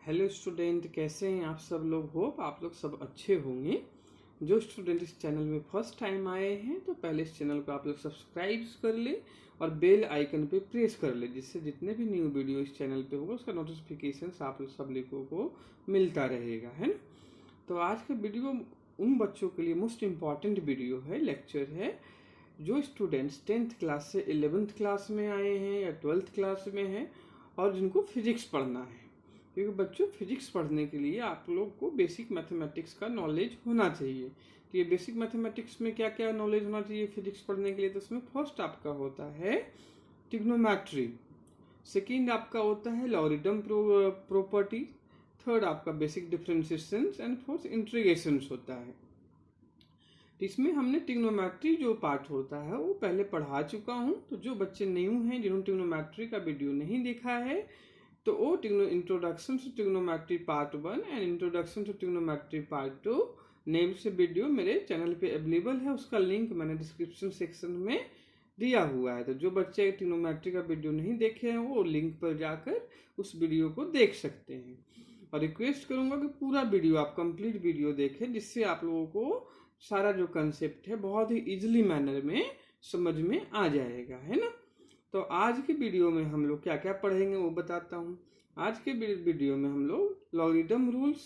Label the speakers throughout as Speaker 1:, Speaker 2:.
Speaker 1: Hello student, कैसे हैं आप सब लोग। होप आप लोग सब अच्छे होंगे। जो स्टूडेंट इस चैनल में फर्स्ट टाइम आए हैं तो पहले इस चैनल को आप लोग सब्सक्राइब कर ले और बेल आइकन पे प्रेस कर ले, जिससे जितने भी न्यू वीडियो इस चैनल पे होगा उसका नोटिफिकेशन आप लोग सब लोगों को मिलता रहेगा, है ना। तो आज का वीडियो उन बच्चों के लिए मोस्ट इम्पॉर्टेंट वीडियो है, लेक्चर है, जो स्टूडेंट्स 10th क्लास से 11th क्लास में आए हैं या 12th क्लास में हैं और जिनको फिजिक्स पढ़ना है। क्योंकि बच्चों, फिजिक्स पढ़ने के लिए आप लोग को बेसिक मैथमेटिक्स का नॉलेज होना चाहिए। तो ये बेसिक मैथमेटिक्स में क्या क्या नॉलेज होना चाहिए फिजिक्स पढ़ने के लिए, तो उसमें फर्स्ट आपका होता है ट्रिग्नोमेट्री, सेकेंड आपका होता है लॉगरिथम प्रॉपर्टी, थर्ड आपका basic differentiation and fourth integrations होता है। तो इसमें हमने ट्रिग्नोमेट्री जो पार्ट होता है वो पहले पढ़ा चुका हूँ। तो जो बच्चे न्यू हैं जिन्होंने ट्रिग्नोमेट्री का वीडियो नहीं देखा है तो वो introduction to trigonometry part 1 and introduction to trigonometry part 2 name से वीडियो मेरे चैनल पे अवेलेबल है। उसका लिंक मैंने डिस्क्रिप्शन सेक्शन में दिया हुआ है। तो जो बच्चे ट्रिग्नोमेट्री का वीडियो नहीं देखे हैं वो लिंक पर जाकर उस वीडियो को देख सकते हैं। और रिक्वेस्ट करूंगा कि पूरा वीडियो आप कंप्लीट वीडियो देखें, जिससे आप लोगों को सारा जो कंसेप्ट है बहुत ही इजीली मैनर में समझ में आ जाएगा, है ना। तो आज के वीडियो में हम लोग क्या क्या पढ़ेंगे वो बताता हूँ। आज के वीडियो में हम लोग logarithm rules,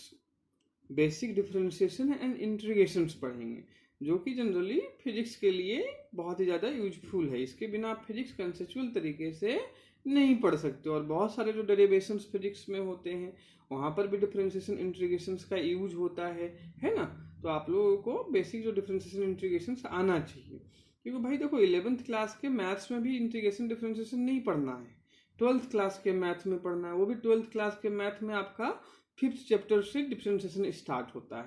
Speaker 1: basic differentiation and integrations पढ़ेंगे, जो कि जनरली फिजिक्स के लिए बहुत ही ज़्यादा यूजफुल है। इसके बिना आप फिजिक्स कंसेप्चुअल तरीके से नहीं पढ़ सकते। और बहुत सारे जो डेरिवेशंस फिजिक्स में होते हैं वहाँ पर भी डिफरेंशिएशन इंटीग्रेशंस का यूज होता है ना। तो आप लोगों को बेसिक जो डिफरेंशिएशन इंटीग्रेशंस आना चाहिए। क्योंकि भाई देखो, 11th क्लास के मैथ्स में भी इंटीग्रेशन डिफरेंशिएशन नहीं पढ़ना है, 12th क्लास के मैथ में पढ़ना है। वो भी 12th क्लास के मैथ में आपका 5th चैप्टर से डिफरेंशिएशन स्टार्ट होता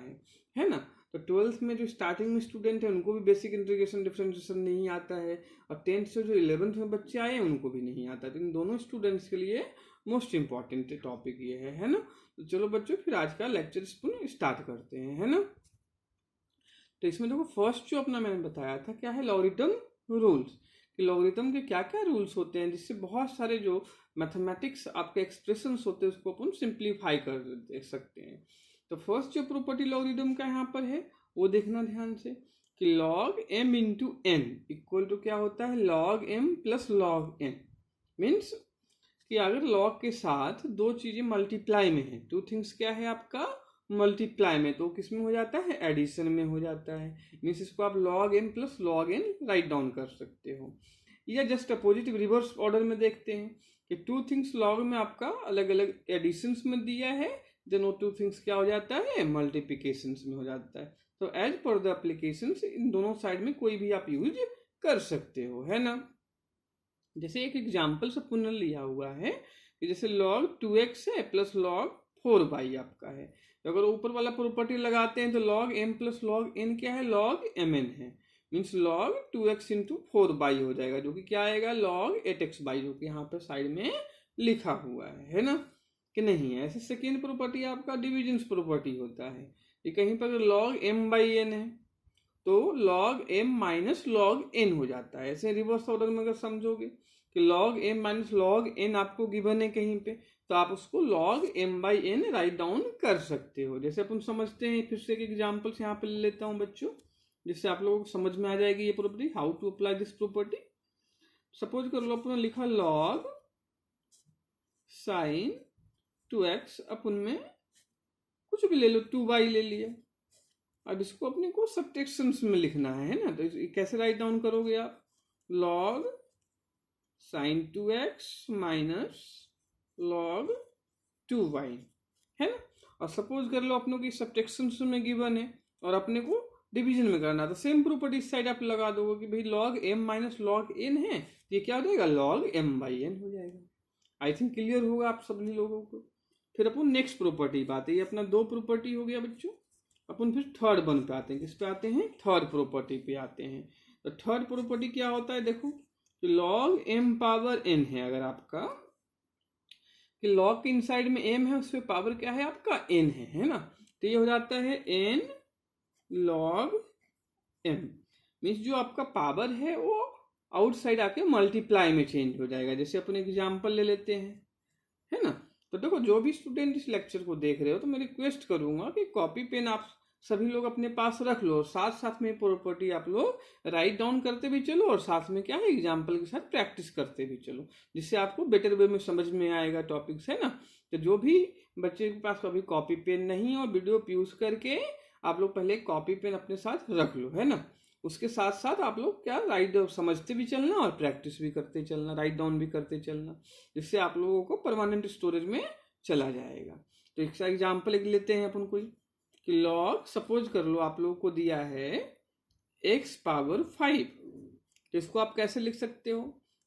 Speaker 1: है ना। तो 12th में जो स्टार्टिंग में स्टूडेंट है उनको भी बेसिक इंटीग्रेशन डिफरेंशिएशन नहीं आता है, और 10th से जो 11th में बच्चे आए हैं उनको भी नहीं आता। तो इन दोनों स्टूडेंट्स के लिए मोस्ट इंपॉर्टेंट टॉपिक ये है ना। तो चलो बच्चों, फिर आज का लेक्चर स्टार्ट करते हैं, है ना। तो इसमें देखो, फर्स्ट जो अपना मैंने बताया था क्या है, लॉगरिथम रूल्स। कि लॉगरिथम के क्या क्या रूल्स होते हैं जिससे बहुत सारे जो मैथमेटिक्स आपके एक्सप्रेशंस होते हैं उसको अपन सिंप्लीफाई कर दे सकते हैं। तो फर्स्ट जो प्रॉपर्टी लॉगरिथम का यहाँ पर है वो देखना ध्यान से, कि log m into n equal to क्या होता है, log m plus log n। Means कि अगर लॉग के साथ दो चीजें मल्टीप्लाई में है, टू थिंग्स क्या है आपका मल्टीप्लाई में, तो किस में हो जाता है, एडिशन में हो जाता है। मीन्स इसको आप log m plus log n write down कर सकते हो। या जस्ट अपोजिट रिवर्स ऑर्डर में देखते हैं कि टू थिंग्स लॉग में आपका अलग अलग एडिशंस में दिया है, देन वो टू थिंग्स क्या हो जाता है, मल्टीप्लिकेशंस में हो जाता है। तो as per the applications in दोनों साइड में कोई भी आप यूज कर सकते हो, है ना। जैसे एक एग्जाम्पल से पुनः लिया हुआ है कि जैसे log 2x है प्लस log 4y आपका है। तो अगर ऊपर वाला प्रॉपर्टी लगाते हैं तो log m plus log n क्या है, log mn है। Means log 2x into 4y हो जाएगा, जो कि क्या आएगा, log 8xy, जो कि यहाँ पे साइड में लिखा हुआ है ना कि नहीं है। ऐसे सेकेंड प्रॉपर्टी आपका डिविजन प्रॉपर्टी होता है कि कहीं पर log m बाई n है तो log m minus log n हो जाता है। ऐसे रिवर्स ऑर्डर में अगर समझोगे कि log m minus log n आपको गिवन है कहीं पे, तो आप उसको log m by n write down कर सकते हो। जैसे अपन समझते हैं, फिर से एक एग्जाम्पल यहाँ पे ले लेता हूँ बच्चों, जिससे आप लोगों को समझ में आ जाएगी ये property, how to apply this property. Suppose कर लो अपन लिखा log साइन 2x, अपन में कुछ भी ले लो, 2y ले लिया। अब इसको अपने को सब्ट्रैक्शंस में लिखना है ना। तो कैसे राइट डाउन करोगे आप, log sign 2x minus log 2y, है ना। और सपोज कर लो अपनों की सब्ट्रैक्शंस में गिवन है और अपने को डिवीजन में करना, तो सेम प्रॉपर्टी इस साइड आप लगा दोगे कि भाई log m minus log n है, ये क्या हो जाएगा, log m बाई n हो जाएगा। आई थिंक क्लियर होगा आप सभी लोगों को। फिर अपन नेक्स्ट प्रॉपर्टी बात है, ये अपना दो प्रॉपर्टी हो गया बच्चों। अपन फिर थर्ड वन पे आते हैं, किस पे आते हैं, थर्ड प्रॉपर्टी पे आते हैं। तो थर्ड प्रॉपर्टी क्या होता है, देखो कि log m पावर n है अगर आपका, कि log के इनसाइड में m है, उसपे पावर क्या है आपका n है ना। तो ये हो जाता है n log m। मीन्स जो आपका पावर है वो आउटसाइड आके मल्टीप्लाई में चेंज हो जाएगा। जैसे अपन एग्जाम्पल ले लेते हैं, है ना। तो देखो जो भी स्टूडेंट इस लेक्चर को देख रहे हो तो मैं रिक्वेस्ट करूंगा कि कॉपी पेन आप सभी लोग अपने पास रख लो और साथ साथ में प्रॉपर्टी आप लोग राइट डाउन करते भी चलो और साथ में क्या है एग्जाम्पल के साथ प्रैक्टिस करते भी चलो, जिससे आपको बेटर वे में समझ में आएगा टॉपिक्स, है ना। तो जो भी बच्चे के पास कभी कॉपी पेन नहीं और वीडियो यूज करके आप लोग पहले कॉपी पेन अपने साथ रख लो, है ना। उसके साथ साथ आप लोग क्या राइट समझते भी चलना और प्रैक्टिस भी करते चलना, राइट डाउन भी करते चलना, जिससे आप लोगों को परमानेंट स्टोरेज में चला जाएगा। तो एक एग्जाम्पल एक लेते हैं अपन कोई कि लॉग, सपोज कर लो आप लोगों को दिया है x पावर 5, तो इसको आप कैसे लिख सकते हो।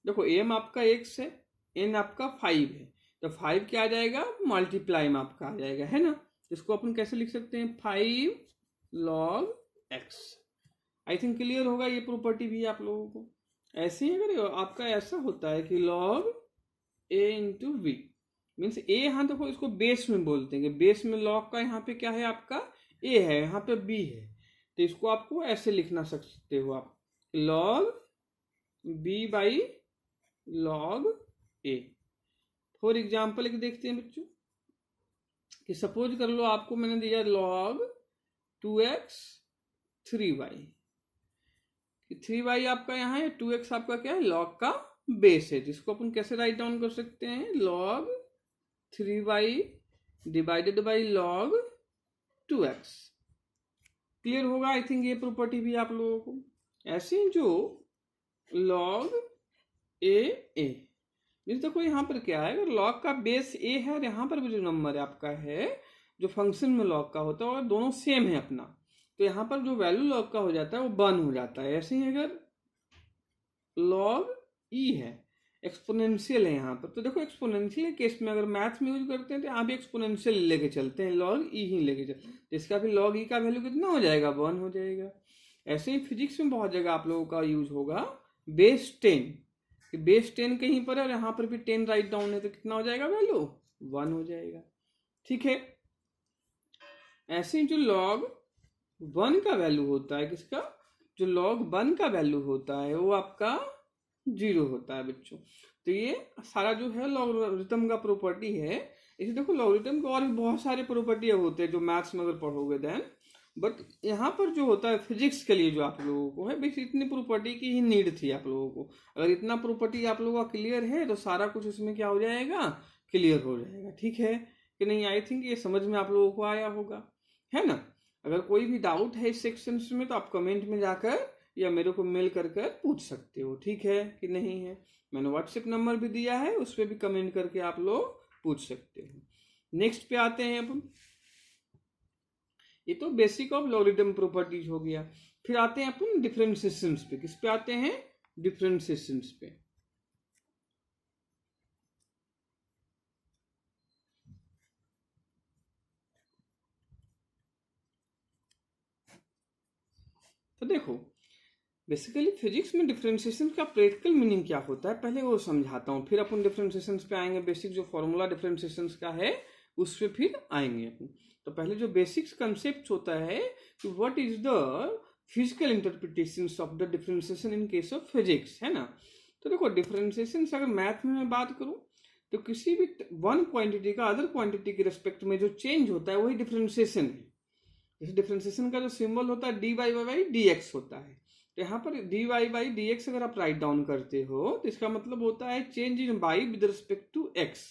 Speaker 1: देखो m आपका x है, n आपका 5 है, तो 5 क्या आ जाएगा मल्टीप्लाई में आपका आ जाएगा, है ना। इसको अपन कैसे लिख सकते हैं 5 log x। I think clear होगा ये प्रॉपर्टी भी आप लोगों को। ऐसे ही अगर आपका ऐसा होता है कि log a into v means a, यहाँ देखो इसको बेस में बोलते हैं, बेस में log का यहाँ पे क्या है आपका a है, यहाँ पे b है, तो इसको आपको ऐसे लिखना सकते हो आप log b by log a। For example एक देखते हैं बच्चों कि सपोज कर लो आपको मैंने दिया log 2x 3y, 3y आपका यहाँ है, 2x आपका क्या है log का बेस है, जिसको अपन कैसे राइट डाउन कर सकते हैं log 3y divided by log 2x। Clear होगा आई थिंक ये प्रॉपर्टी भी आप लोगों को। ऐसे ही जो log a मीन्स देखो यहाँ पर क्या है, अगर log का बेस a है और यहाँ पर भी जो नंबर आपका है जो फंक्शन में log का होता है और दोनों सेम है अपना, तो यहाँ पर जो वैल्यू log का हो जाता है वो 1 हो जाता है। ऐसे ही अगर log e है, एक्सपोनेंशियल है यहाँ पर, तो देखो एक्सपोनेंशियल केस में अगर मैथ में यूज करते हैं तो यहाँ भी एक्सपोनेंशियल लेके चलते हैं, log e ही लेके चलते हैं, तो इसका भी log e का वैल्यू कितना हो जाएगा 1 हो जाएगा। ऐसे ही फिजिक्स में बहुत जगह आप लोगों का यूज होगा बेस 10, कि बेस 10 कहीं पर है और यहाँ पर भी 10 राइट डाउन है, तो कितना हो जाएगा वैल्यू 1 हो जाएगा, ठीक है। ऐसे ही जो log 1 का वैल्यू होता है, किसका, जो log 1 का वैल्यू होता है वो आपका 0 होता है बच्चों। तो ये सारा जो है लॉगरिथम का प्रॉपर्टी है। इसे देखो लॉगरिथम के और भी बहुत सारे प्रॉपर्टी होते हैं जो मैथ्स में अगर पढ़ोगे देन, बट यहाँ पर जो होता है फिजिक्स के लिए जो आप लोगों को है बस इतनी प्रॉपर्टी की ही नीड थी आप लोगों को। अगर इतना प्रॉपर्टी आप लोगों का क्लियर है तो सारा कुछ इसमें क्या हो जाएगा क्लियर हो जाएगा, ठीक है कि नहीं। आई थिंक ये समझ में आप लोगों को आया होगा, है ना। अगर कोई भी डाउट है इस सेक्शन में तो आप कमेंट में जाकर या मेरे को मेल कर पूछ सकते हो, ठीक है कि नहीं है। मैंने व्हाट्सएप नंबर भी दिया है, उस पर भी कमेंट करके आप लोग पूछ सकते हो। नेक्स्ट पे आते हैं अपन, ये तो बेसिक ऑफ लॉगरिथम प्रॉपर्टीज हो गया। फिर आते हैं अपन डिफरेंशिएशंस पे। किस पे आते हैं, डिफरेंशिएशंस पे। तो देखो बेसिकली फिजिक्स में डिफरेंशिएशन का प्रैक्टिकल मीनिंग क्या होता है पहले वो समझाता हूँ, फिर अपन डिफरेंशिएशन पे आएंगे। बेसिक जो फॉर्मूला डिफरेंशिएशन का है उस पर फिर आएंगे अपन। तो पहले जो बेसिक्स कंसेप्ट होता है कि what is the physical interpretation of the differentiation in case of physics, है ना। तो देखो डिफरेंशिएशन अगर मैथ में मैं बात करूँ तो किसी भी वन क्वांटिटी का अदर क्वांटिटी के रिस्पेक्ट में जो चेंज होता है वही डिफरेंशिएशन है। जैसे डिफरेंशिएशन का जो सिंबल होता है d y by d x होता है, तो यहाँ पर d y by d x अगर आप राइट डाउन करते हो तो इसका मतलब होता है change in y with respect to x.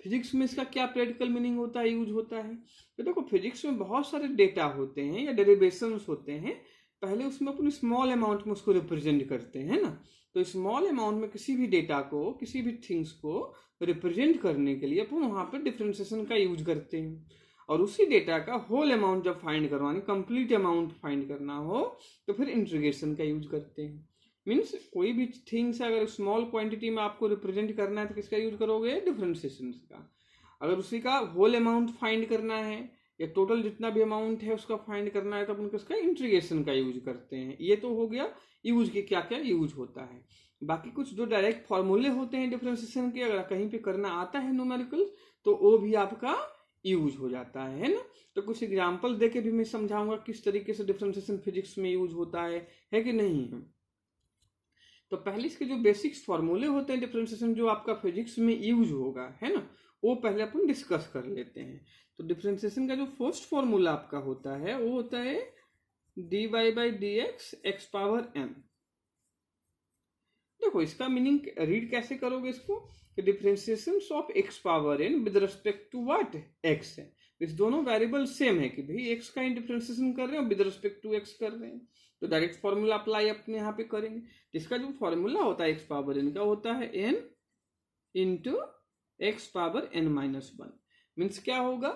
Speaker 1: Physics में इसका क्या प्रैक्टिकल मीनिंग होता है, यूज होता है। तो देखो फिजिक्स में बहुत सारे डेटा होते हैं या डेरिवेशंस होते हैं, पहले उसमें अपन स्मॉल अमाउंट में उसको रिप्रेजेंट करते हैं ना। तो स्मॉल अमाउंट में किसी भी डेटा को, किसी भी थिंग्स को रिप्रेजेंट करने के लिए अपन वहाँ पर डिफरेंशिएशन का यूज करते हैं। और उसी डेटा का होल अमाउंट जब फाइंड करवानी, कंप्लीट अमाउंट फाइंड करना हो तो फिर इंटीग्रेशन का यूज करते हैं। मीन्स कोई भी थिंग्स अगर स्मॉल क्वांटिटी में आपको रिप्रेजेंट करना है तो किसका यूज करोगे, डिफरेंशिएशन का। अगर उसी का होल अमाउंट फाइंड करना है या टोटल जितना भी अमाउंट है उसका फाइंड करना है तो अपन किसका, इंटीग्रेशन का यूज करते हैं। ये तो हो गया यूज के क्या क्या यूज होता है। बाकी कुछ जो डायरेक्ट फॉर्मूले होते हैं डिफरेंशिएशन के, अगर कहीं पे करना आता है न्यूमेरिकल तो वो भी आपका यूज हो जाता है ना। तो कुछ एग्जांपल देके भी मैं समझाऊंगा किस तरीके से डिफरेंशिएशन फिजिक्स में यूज होता है कि नहीं है। तो पहले इसके जो बेसिक्स फॉर्मूले होते हैं डिफरेंशिएशन जो आपका फिजिक्स में यूज होगा, है ना, वो पहले अपन डिस्कस कर लेते हैं। तो डिफरेंशिएशन का जो फर्स्ट फॉर्मूला आपका होता है वो होता है dy by d x power n। देखो इसका मीनिंग रीड कैसे करोगे इसको, differentiation of x power n with respect to what x है। इस दोनों वेरिएबल सेम है कि भाई x का डिफरेंशिएशन कर रहे हैं और विद रिस्पेक्ट टू x कर रहे हैं, तो डायरेक्ट फॉर्मूला अप्लाई अपने यहाँ पे करेंगे। इसका जो फॉर्मूला होता है x पावर n का होता है n into x power n minus one. Means क्या होगा,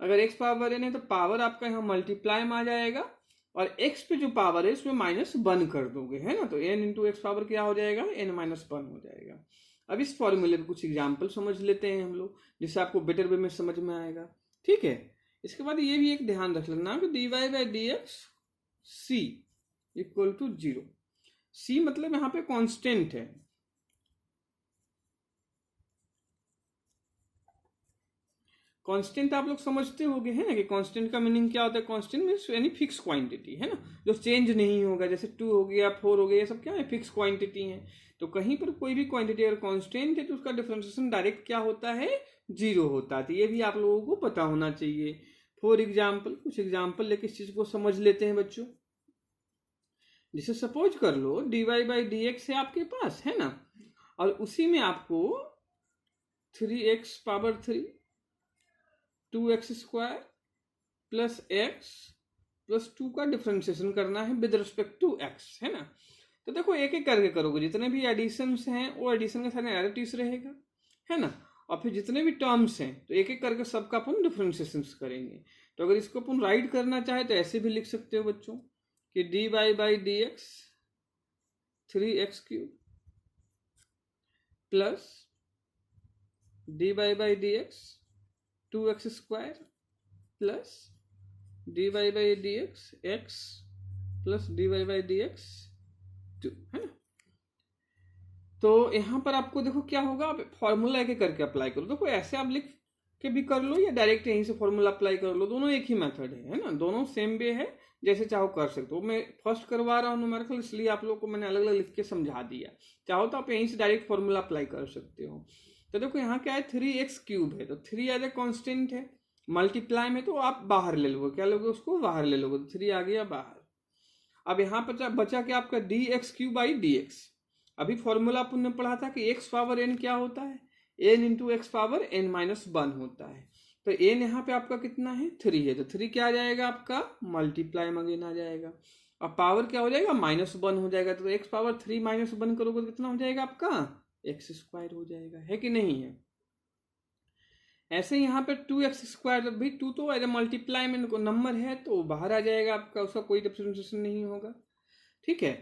Speaker 1: अगर x पावर n है तो पावर आपका यहाँ मल्टीप्लाई में आ जाएगा और x पे जो पावर है उसमें माइनस वन कर दोगे, है ना, तो n इंटू एक्स पावर क्या हो जाएगा, n माइनस वन हो जाएगा। अब इस फॉर्मूले पे कुछ एग्जाम्पल समझ लेते हैं हम लोग, जिससे आपको बेटर वे में समझ में आएगा। ठीक है, इसके बाद ये भी एक ध्यान रख लेना कि dy by d x c equal to 0। C मतलब यहाँ पे कांस्टेंट है। कांस्टेंट आप लोग समझते होंगे, है ना, कि कांस्टेंट का मीनिंग क्या होता है। कांस्टेंट मीन्स यानी फिक्स क्वांटिटी, है ना, जो चेंज नहीं होगा। जैसे 2 हो गया, 4 हो गया, ये सब क्या है, फिक्स क्वांटिटी है। तो कहीं पर कोई भी क्वांटिटी अगर कांस्टेंट है तो उसका डिफरेंशिएशन डायरेक्ट क्या होता है, 0 होता है। तो ये भी आप लोगों को पता होना चाहिए। फॉर एग्जाम्पल, कुछ एग्जाम्पल लेके इस चीज को समझ लेते हैं बच्चों। जिसे सपोज कर लो dy बाई डी एक्स है आपके पास, है ना, और उसी में आपको 3x power 3 2x square plus x plus 2 का डिफरेंशिएशन करना है विद रिस्पेक्ट टू x, है ना। तो देखो एक एक करके करोगे, जितने भी एडिशंस हैं वो एडिशन के सारे एडिटिव्स रहेगा, है ना, और फिर जितने भी टर्म्स हैं तो एक एक करके सबका अपन डिफरेंशिएशन करेंगे। तो अगर इसको अपन राइट करना चाहे तो ऐसे भी लिख सकते हो बच्चों कि dy by d x 3x cube plus dy by d x 2x square plus dy by d x x plus dy by d x 2, है ना। तो यहाँ पर आपको देखो क्या होगा, आप फॉर्मूला एक करके अप्लाई करो। देखो ऐसे आप लिख के भी कर लो या डायरेक्ट यहीं से फॉर्मूला अप्लाई कर लो, दोनों एक ही मेथड है ना, दोनों सेम वे है, जैसे चाहो कर सकते हो। मैं फर्स्ट करवा रहा हूँ न्यूमेरिकल, इसलिए आप लोगों को मैंने अलग अलग लिख के समझा दिया। चाहो तो आप यहीं से डायरेक्ट फॉर्मूला अप्लाई कर सकते हो। तो देखो यहाँ क्या है, 3x क्यूब है, तो 3 एज ए कॉन्स्टेंट है, मल्टीप्लाई में तो आप बाहर ले लोगे, क्या लोगे, उसको बाहर ले लोगे, तो 3 आ गया बाहर। अब यहाँ पर बचा क्या आपका dx cube by d x. अभी फॉर्मूला अपन ने पढ़ा था कि x पावर n क्या होता है, n into x power n minus one होता है। तो n यहाँ पे आपका कितना है, 3 है, तो 3 क्या आ जाएगा आपका, मल्टीप्लाई में अगेन आ जाएगा, और पावर क्या हो जाएगा, माइनस वन हो जाएगा। तो x पावर 3 माइनस वन करोगे तो कितना हो जाएगा आपका, x स्क्वायर हो जाएगा, है कि नहीं है। ऐसे यहाँ पे 2x स्क्वायर, भी 2 तो एज मल्टीप्लाई में नंबर है तो बाहर आ जाएगा आपका, उसका कोई डिफरेंशिएशन नहीं होगा। ठीक है,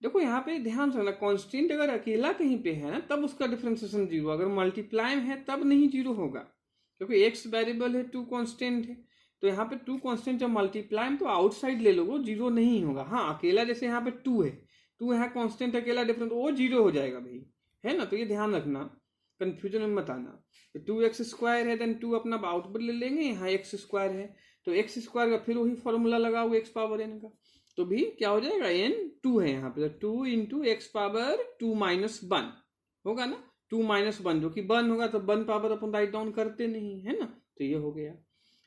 Speaker 1: देखो यहाँ पे ध्यान रखना, कांस्टेंट अगर अकेला कहीं पे है ना तब उसका डिफरेंशिएशन 0, अगर मल्टीप्लाई में है तब नहीं 0 होगा, क्योंकि x वेरिएबल है, 2 कांस्टेंट है। तो यहाँ पे 2 कांस्टेंट जब मल्टीप्लाई में तो आउटसाइड ले लोगे, 0 नहीं होगा। हाँ अकेला जैसे यहाँ पे 2 है, 2 यहाँ कांस्टेंट अकेला डिफरेंट, वो 0 हो जाएगा भाई, है ना। तो ये ध्यान रखना, कंफ्यूजन में मत आना। 2x स्क्वायर है देन 2 अपना आउटपुट ले लेंगे, यहाँ x स्क्वायर है तो x स्क्वायर का फिर वही फॉर्मूला लगाओगे x पावर n का, तो भी क्या हो जाएगा, n 2 है यहाँ पे, तो 2 into x power 2 minus one होगा ना, 2 माइनस वन जो कि 1 होगा, तो 1 पावर अपन राइट डाउन करते नहीं, है ना, तो ये हो गया।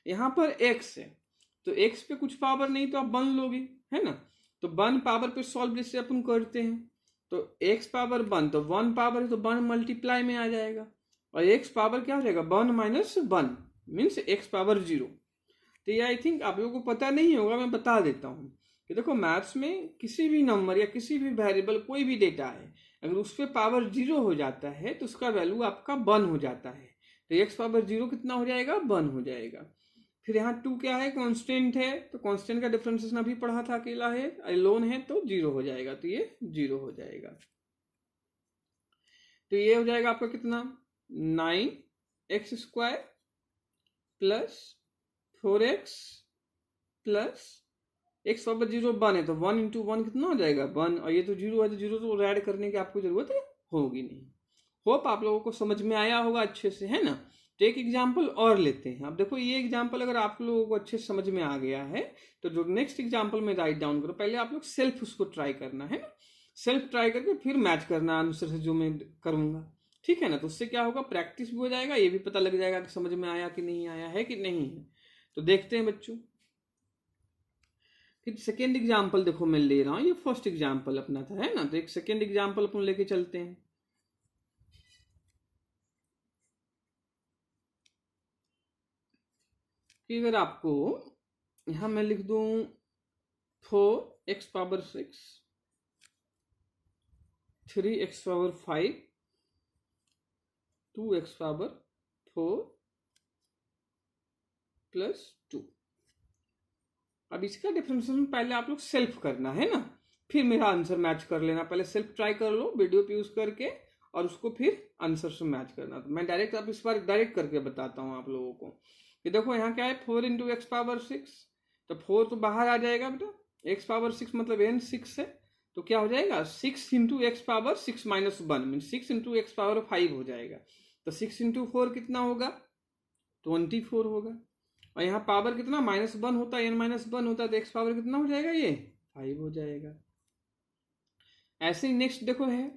Speaker 1: यहाँ पर x है तो x पे कुछ पावर नहीं तो आप 1 लोगे, है ना, तो 1 पावर पे सॉल्व जैसे अपन करते हैं, तो x पावर 1, तो 1 पावर है तो 1 मल्टीप्लाई में आ जाएगा, और x पावर क्या हो जाएगा, 1 minus one means x power 0। तो ये आई थिंक आप लोगों को पता नहीं होगा, मैं बता देता हूँ कि देखो मैथ्स में किसी भी नंबर या किसी भी वेरिएबल, कोई भी डेटा है, अगर उस पर पावर 0 हो जाता है तो उसका वैल्यू आपका 1 हो जाता है, तो x पावर 0 कितना हो जाएगा, 1 हो जाएगा। फिर यहाँ 2 क्या है, कांस्टेंट है, तो कांस्टेंट का डिफरेंशिएशन अभी पढ़ा था, अकेला है, अलोन है, तो 0 हो जाएगा, तो ये 0 हो जाएगा। तो ये हो जाएगा आपका कितना, 9x square plus 4x plus x power 0 1 है, तो 1 इंटू 1 कितना हो जाएगा, 1, और ये तो 0 है, तो 0 तो ऐड करने की आपको जरूरत होगी नहीं। होप आप लोगों को समझ में आया होगा अच्छे से, है ना। तो एक एग्जाम्पल और लेते हैं। अब देखो ये एग्जाम्पल अगर आप लोगों को अच्छे से समझ में आ गया है तो जो नेक्स्ट एग्जाम्पल में राइट डाउन करो, पहले आप लोग सेल्फ उसको ट्राई करना है ना, सेल्फ ट्राई करके फिर मैच करना आंसर से जो मैं करूंगा, ठीक है ना। तो उससे क्या होगा, प्रैक्टिस भी हो जाएगा, ये भी पता लग जाएगा कि समझ में आया कि नहीं आया है कि नहीं है। तो देखते हैं बच्चों। फिर सेकेंड एग्जाम्पल देखो मैं ले रहा हूँ, ये फर्स्ट एग्जाम्पल अपना था, है ना। तो एक सेकेंड एग्जाम्पल अपन लेके चलते हैं। कि अगर आपको यहां मैं लिख दूं 4x⁻6 3x⁻5 2x⁻4 प्लस 2। अब इसका डिफरेंशिएशन पहले आप लोग सेल्फ करना है ना, फिर मेरा आंसर मैच कर लेना। पहले सेल्फ ट्राई कर लो वीडियो पे यूज करके, और उसको फिर आंसर से मैच करना। तो मैं डायरेक्ट अब इस बार डायरेक्ट करके बताता हूँ आप लोगों को। कि देखो यहाँ क्या है, 4 इंटू x⁻6, तो 4 तो बाहर आ जाएगा बेटा, x⁻6 मतलब n 6 है, तो क्या हो जाएगा 6 into x⁻6 minus 1 mean 6 into x⁻5 हो जाएगा। तो 6 इंटू 4 कितना होगा, 24 होगा। और यहाँ पावर कितना -1 होता है, n -1 होता है, तो x पावर कितना हो जाएगा, ये 5 हो जाएगा। ऐसे ही नेक्स्ट देखो है,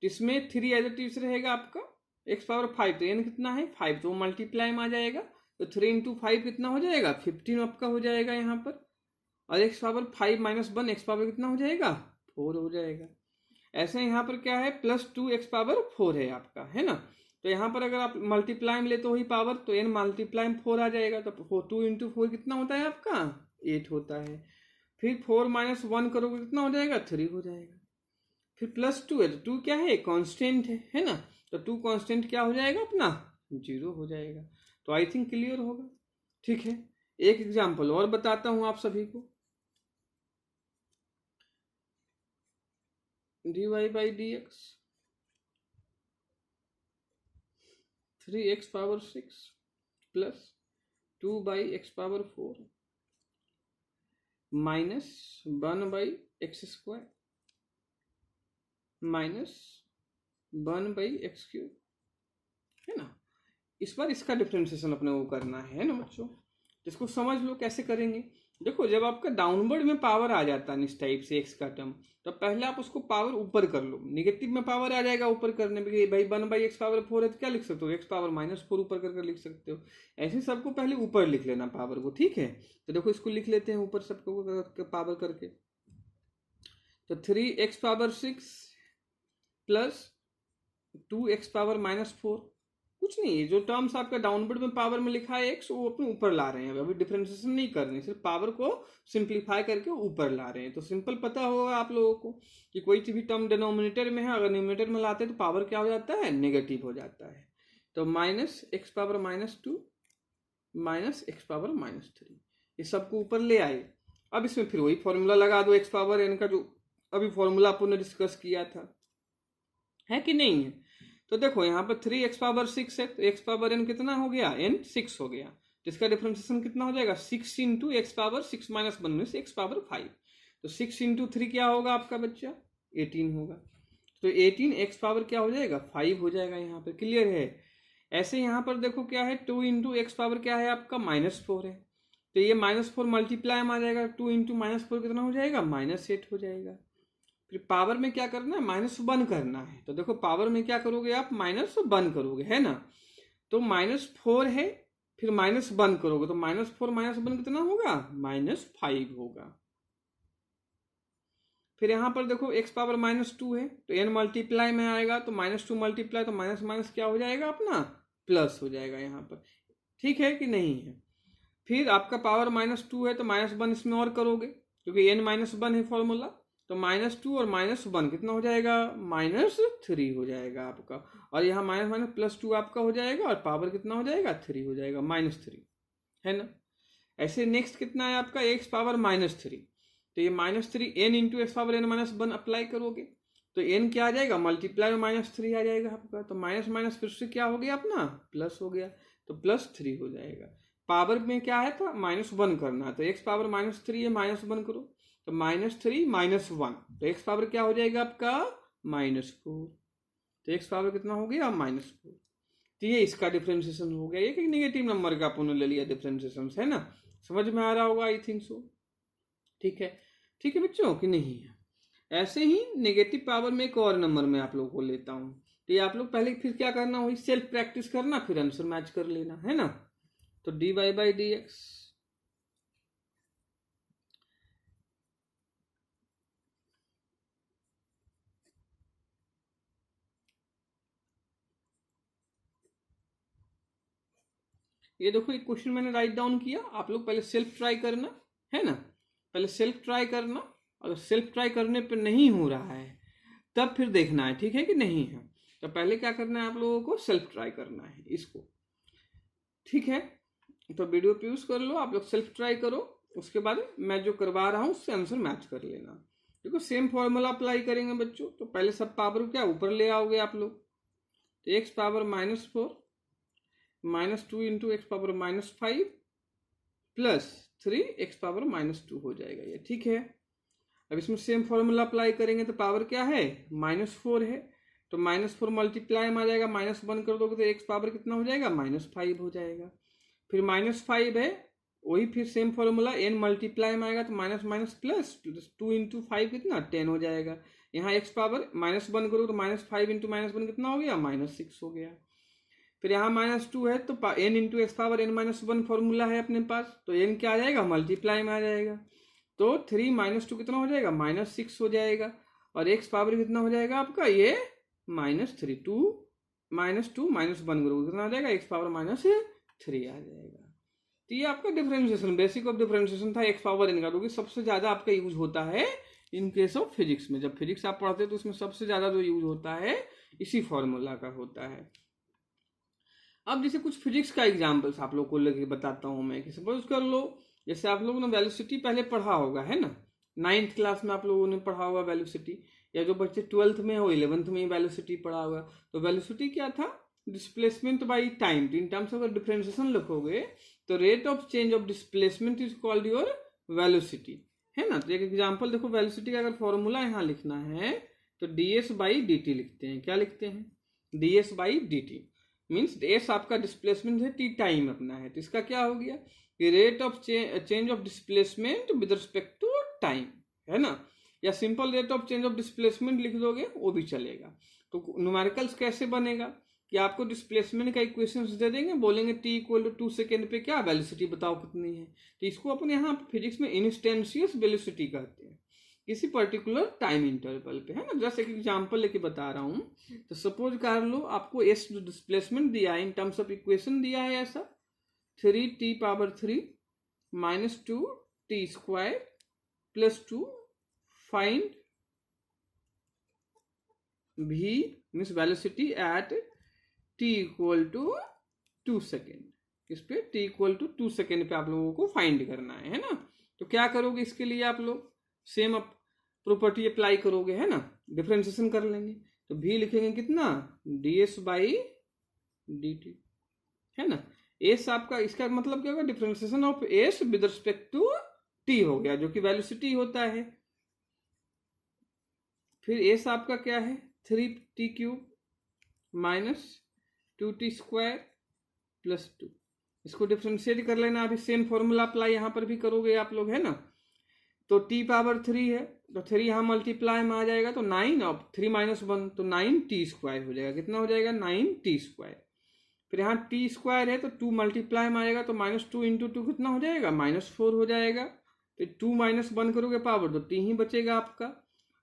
Speaker 1: इसमें 3 एज इट इज रहेगा आपका x⁻5, तो n कितना है 5, तो मल्टीप्लाई में आ जाएगा। तो 3 इंटू 5 कितना हो जाएगा 15 आपका हो जाएगा यहाँ पर। और x⁻5 माइनस 1 x पावर कितना हो जाएगा 4 हो जाएगा। ऐसे यहाँ पर क्या है +2 x⁻4 है आपका, है ना। तो यहाँ पर अगर आप मल्टीप्लाई में ले तो वही पावर, तो n मल्टीप्लाई में 4 आ जाएगा। तो 2 इंटू 4 कितना होता है आपका 8 होता है। फिर 4 माइनस 1 करोगे कितना हो जाएगा 3 हो जाएगा। फिर +2 है, तो 2 क्या है कांस्टेंट है ना। तो 2 कांस्टेंट क्या हो जाएगा अपना 0 हो जाएगा। तो आई थिंक क्लियर होगा। ठीक है, एक एग्जाम्पल और बताता हूं आप सभी को। dy/dx 3x⁻6 plus 2/x⁻4 minus 1/x² minus 1/x³ है ना। इस बार इसका डिफरेंशिएशन अपने को करना है ना बच्चों। इसको समझ लो कैसे करेंगे। देखो जब आपका डाउनवर्ड में पावर आ जाता है इस टाइप से x का टर्म, तो पहले आप उसको पावर ऊपर कर लो। निगेटिव में पावर आ जाएगा ऊपर करने में, भाई 1/x⁻4 है तो क्या लिख सकते हो x⁻4 ऊपर करके लिख सकते हो। ऐसे सबको पहले ऊपर लिख लेना पावर को, ठीक है। तो देखो इसको लिख लेते हैं ऊपर सबको पावर करके। तो 3x⁻6 प्लस 2x⁻4, कुछ नहीं, जो टर्म्स आपका डाउनवर्ड में पावर में लिखा है x, वो अपने ऊपर ला रहे हैं। अभी डिफरेंशिएशन नहीं कर रहे हैं, सिर्फ पावर को सिंप्लीफाई करके ऊपर ला रहे हैं। तो सिंपल पता होगा आप लोगों को कि कोई भी टर्म डिनोमिनेटर में है, अगर न्यूमरेटर में लाते हैं तो पावर क्या हो जाता है नेगेटिव हो जाता है। तो -x⁻−2 माइनस x⁻−3, ये सबको ऊपर ले आए। अब इसमें फिर वही फॉर्मूला लगा दो x⁻n का, जो अभी फॉर्मूला अपन ने डिस्कस किया था, है कि नहीं है। तो देखो यहाँ पर 3x⁻6 है, तो x⁻n कितना हो गया n 6 हो गया। तो इसका डिफरेंशिएशन कितना हो जाएगा 6 इंटू x⁻6 माइनस 1 में से x⁻5। तो 6 इंटू 3 क्या होगा आपका बच्चा 18 होगा। तो 18 x पावर क्या हो जाएगा 5 हो जाएगा। यहाँ पर क्लियर है। ऐसे यहाँ पर देखो क्या है 2 इंटू एक्स पावर क्या है आपका -4 है। तो ये -4 मल्टीप्लाई में आ जाएगा, 2 इंटू -4 कितना हो जाएगा -8 हो जाएगा। फिर पावर में क्या करना है -1 करना है। तो देखो पावर में क्या करोगे आप -1 करोगे, है ना। तो -4 है, फिर -1 करोगे तो -4 -1 कितना होगा -5 होगा। फिर यहाँ पर देखो x पावर -2 है, तो n मल्टीप्लाई में आएगा, तो -2 मल्टीप्लाई, तो माइनस माइनस क्या हो जाएगा अपना प्लस हो जाएगा यहाँ पर। ठीक है कि नहीं है। फिर आपका पावर -2 है, तो -1 इसमें और करोगे, क्योंकि n -1 है फॉर्मूला। तो -2 और -1 कितना हो जाएगा -3 हो जाएगा आपका। और यहाँ +2 आपका हो जाएगा, और पावर कितना हो जाएगा 3 हो जाएगा, -3, है ना। ऐसे नेक्स्ट कितना है आपका x पावर -3, तो ये -3 n into x power n-1 apply करोगे, तो n क्या आ जाएगा मल्टीप्लाई में -3 आ जाएगा आपका। तो माइनस माइनस फिर से क्या हो गया अपना प्लस हो गया, तो +3 हो जाएगा। पावर में क्या है था -1 करना, तो x पावर -3 है, -1 करो, तो -3 -1, तो x पावर क्या हो जाएगा आपका -4। तो x पावर कितना हो गया -4। तो ये इसका डिफरेंशिएशन हो गया। एक नेगेटिव नंबर का अपन ले लिया डिफरेंशिएशन, है ना। समझ में आ रहा होगा आई थिंक सो। ठीक है, ठीक है बच्चों कि नहीं है। ऐसे ही नेगेटिव पावर में एक और नंबर में आप लोगों को लेता हूं। तो ये आप लोग पहले फिर क्या करना, वही सेल्फ प्रैक्टिस करना, फिर आंसर मैच कर लेना, है ना। तो dy बाई डी एक्स, ये देखो एक क्वेश्चन मैंने राइट डाउन किया, आप लोग पहले सेल्फ ट्राई करना, है ना। पहले सेल्फ ट्राई करना, अगर सेल्फ ट्राई करने पे नहीं हो रहा है तब फिर देखना है, ठीक है कि नहीं है। तो पहले क्या करना है, आप लोगों को सेल्फ ट्राई करना है इसको, ठीक है। तो वीडियो पॉज कर लो, आप लोग सेल्फ ट्राई करो, उसके बाद मैं जो करवा रहा हूँ उससे आंसर मैच कर लेना। देखो सेम फॉर्मूला अप्लाई करेंगे बच्चों, तो पहले सब पावर क्या ऊपर ले आओगे आप लोग, तो x power -4 -2 into x power -5 plus 3 x power -2 हो जाएगा ये, ठीक है। अब इसमें सेम फॉर्मूला अप्लाई करेंगे तो पावर क्या है, -4 है, तो -4 मल्टीप्लाई में आ जाएगा, -1 कर दोगे तो एक्स पावर कितना हो जाएगा, -5 हो जाएगा। फिर -5 है, वही फिर सेम फॉर्मूला n मल्टीप्लाई में आएगा तो माइनस माइनस प्लस 2 इंटू 5 कितना 10 हो जाएगा। यहाँ x पावर -1 करो तो -5 इंटू -1 कितना हो गया, -6 हो गया। फिर यहाँ -2 है तो n into x power n-1 formula है अपने पास, तो n क्या आ जाएगा, मल्टीप्लाई में आ जाएगा, तो 3 -2 कितना हो जाएगा, -6 हो जाएगा। और x पावर कितना हो जाएगा आपका, ये -3, 2 -1 करोगे कितना आ जाएगा, x पावर -3 आ जाएगा। तो ये आपका डिफरेंशिएशन, बेसिक ऑफ डिफरेंशिएशन था एक्स पावर n का, क्योंकि सबसे ज़्यादा आपका यूज होता है इन केस ऑफ फिजिक्स में। जब फिजिक्स आप पढ़ते हैं तो उसमें सबसे ज़्यादा जो यूज होता है इसी फॉर्मूला का होता है। अब जैसे कुछ फिजिक्स का एग्जाम्पल्स आप लोग को लेके बताता हूँ मैं, कि सपोज कर लो जैसे आप लोगों ने वेलोसिटी पहले पढ़ा होगा, है ना, 9th क्लास में आप लोगों ने पढ़ा होगा वेलोसिटी, या जो बच्चे 12th में हो 11th में वेलोसिटी पढ़ा होगा। तो वेलोसिटी क्या था, डिस्प्लेसमेंट बाई टाइम। तो इन टर्म्स ऑफ डिफरेंशिएशन लिखोगे तो rate of change of displacement is called your velocity, है ना। तो एक एग्जांपल देखो, वेलोसिटी का अगर फॉर्मूला यहाँ लिखना है तो ds बाई डी टी लिखते हैं। क्या लिखते हैं, ds by d t means s आपका डिस्प्लेसमेंट है, t टाइम अपना है, तो इसका क्या हो गया कि rate of change of displacement with respect to time, है ना। या simple rate of change of displacement लिख दोगे वो भी चलेगा। तो न्यूमेरिकल्स कैसे बनेगा कि आपको डिस्प्लेसमेंट का इक्वेशंस दे देंगे, बोलेंगे t = 2 सेकेंड पे क्या वेलोसिटी बताओ कितनी है, तो इसको अपने यहाँ फिजिक्स में इंस्टेंशियस वेलोसिटी कहते हैं, किसी पर्टिकुलर टाइम इंटरवल पे, है ना। जस्ट एक एग्जांपल लेके बता रहा हूँ। तो सपोज कर लो आपको एस जो डिस्प्लेसमेंट दिया है इन टर्म्स ऑफ इक्वेशन दिया है ऐसा 3t power 3 -2t² + 2 find v means velocity at t = 2 second. इस पे t = 2 सेकेंड पे आप लोगों को फाइंड करना है ना। तो क्या करोगे इसके लिए, आप लोग सेम प्रॉपर्टी अप्लाई करोगे, है ना, डिफरेंशिएशन कर लेंगे। तो v लिखेंगे कितना, ds बाई डी टी, है ना। s आपका, इसका मतलब क्या होगा, differentiation of s with respect to t हो गया, जो कि वेलोसिटी होता है। फिर s आपका क्या है, 3t³ -2t² + 2, इसको डिफरेंशिएट कर लेना। अभी सेम फॉर्मूला अप्लाई यहाँ पर भी करोगे आप लोग, है ना। तो t पावर 3 है तो 3 यहाँ मल्टीप्लाई में आ जाएगा तो 9 और 3 -1 तो 9t² हो जाएगा, कितना हो जाएगा, 9t²। फिर यहाँ t² है तो 2 मल्टीप्लाई में आएगा तो -2 इंटू 2 कितना हो जाएगा, -4 हो जाएगा। फिर 2 -1 करोगे पावर तो t ही बचेगा आपका।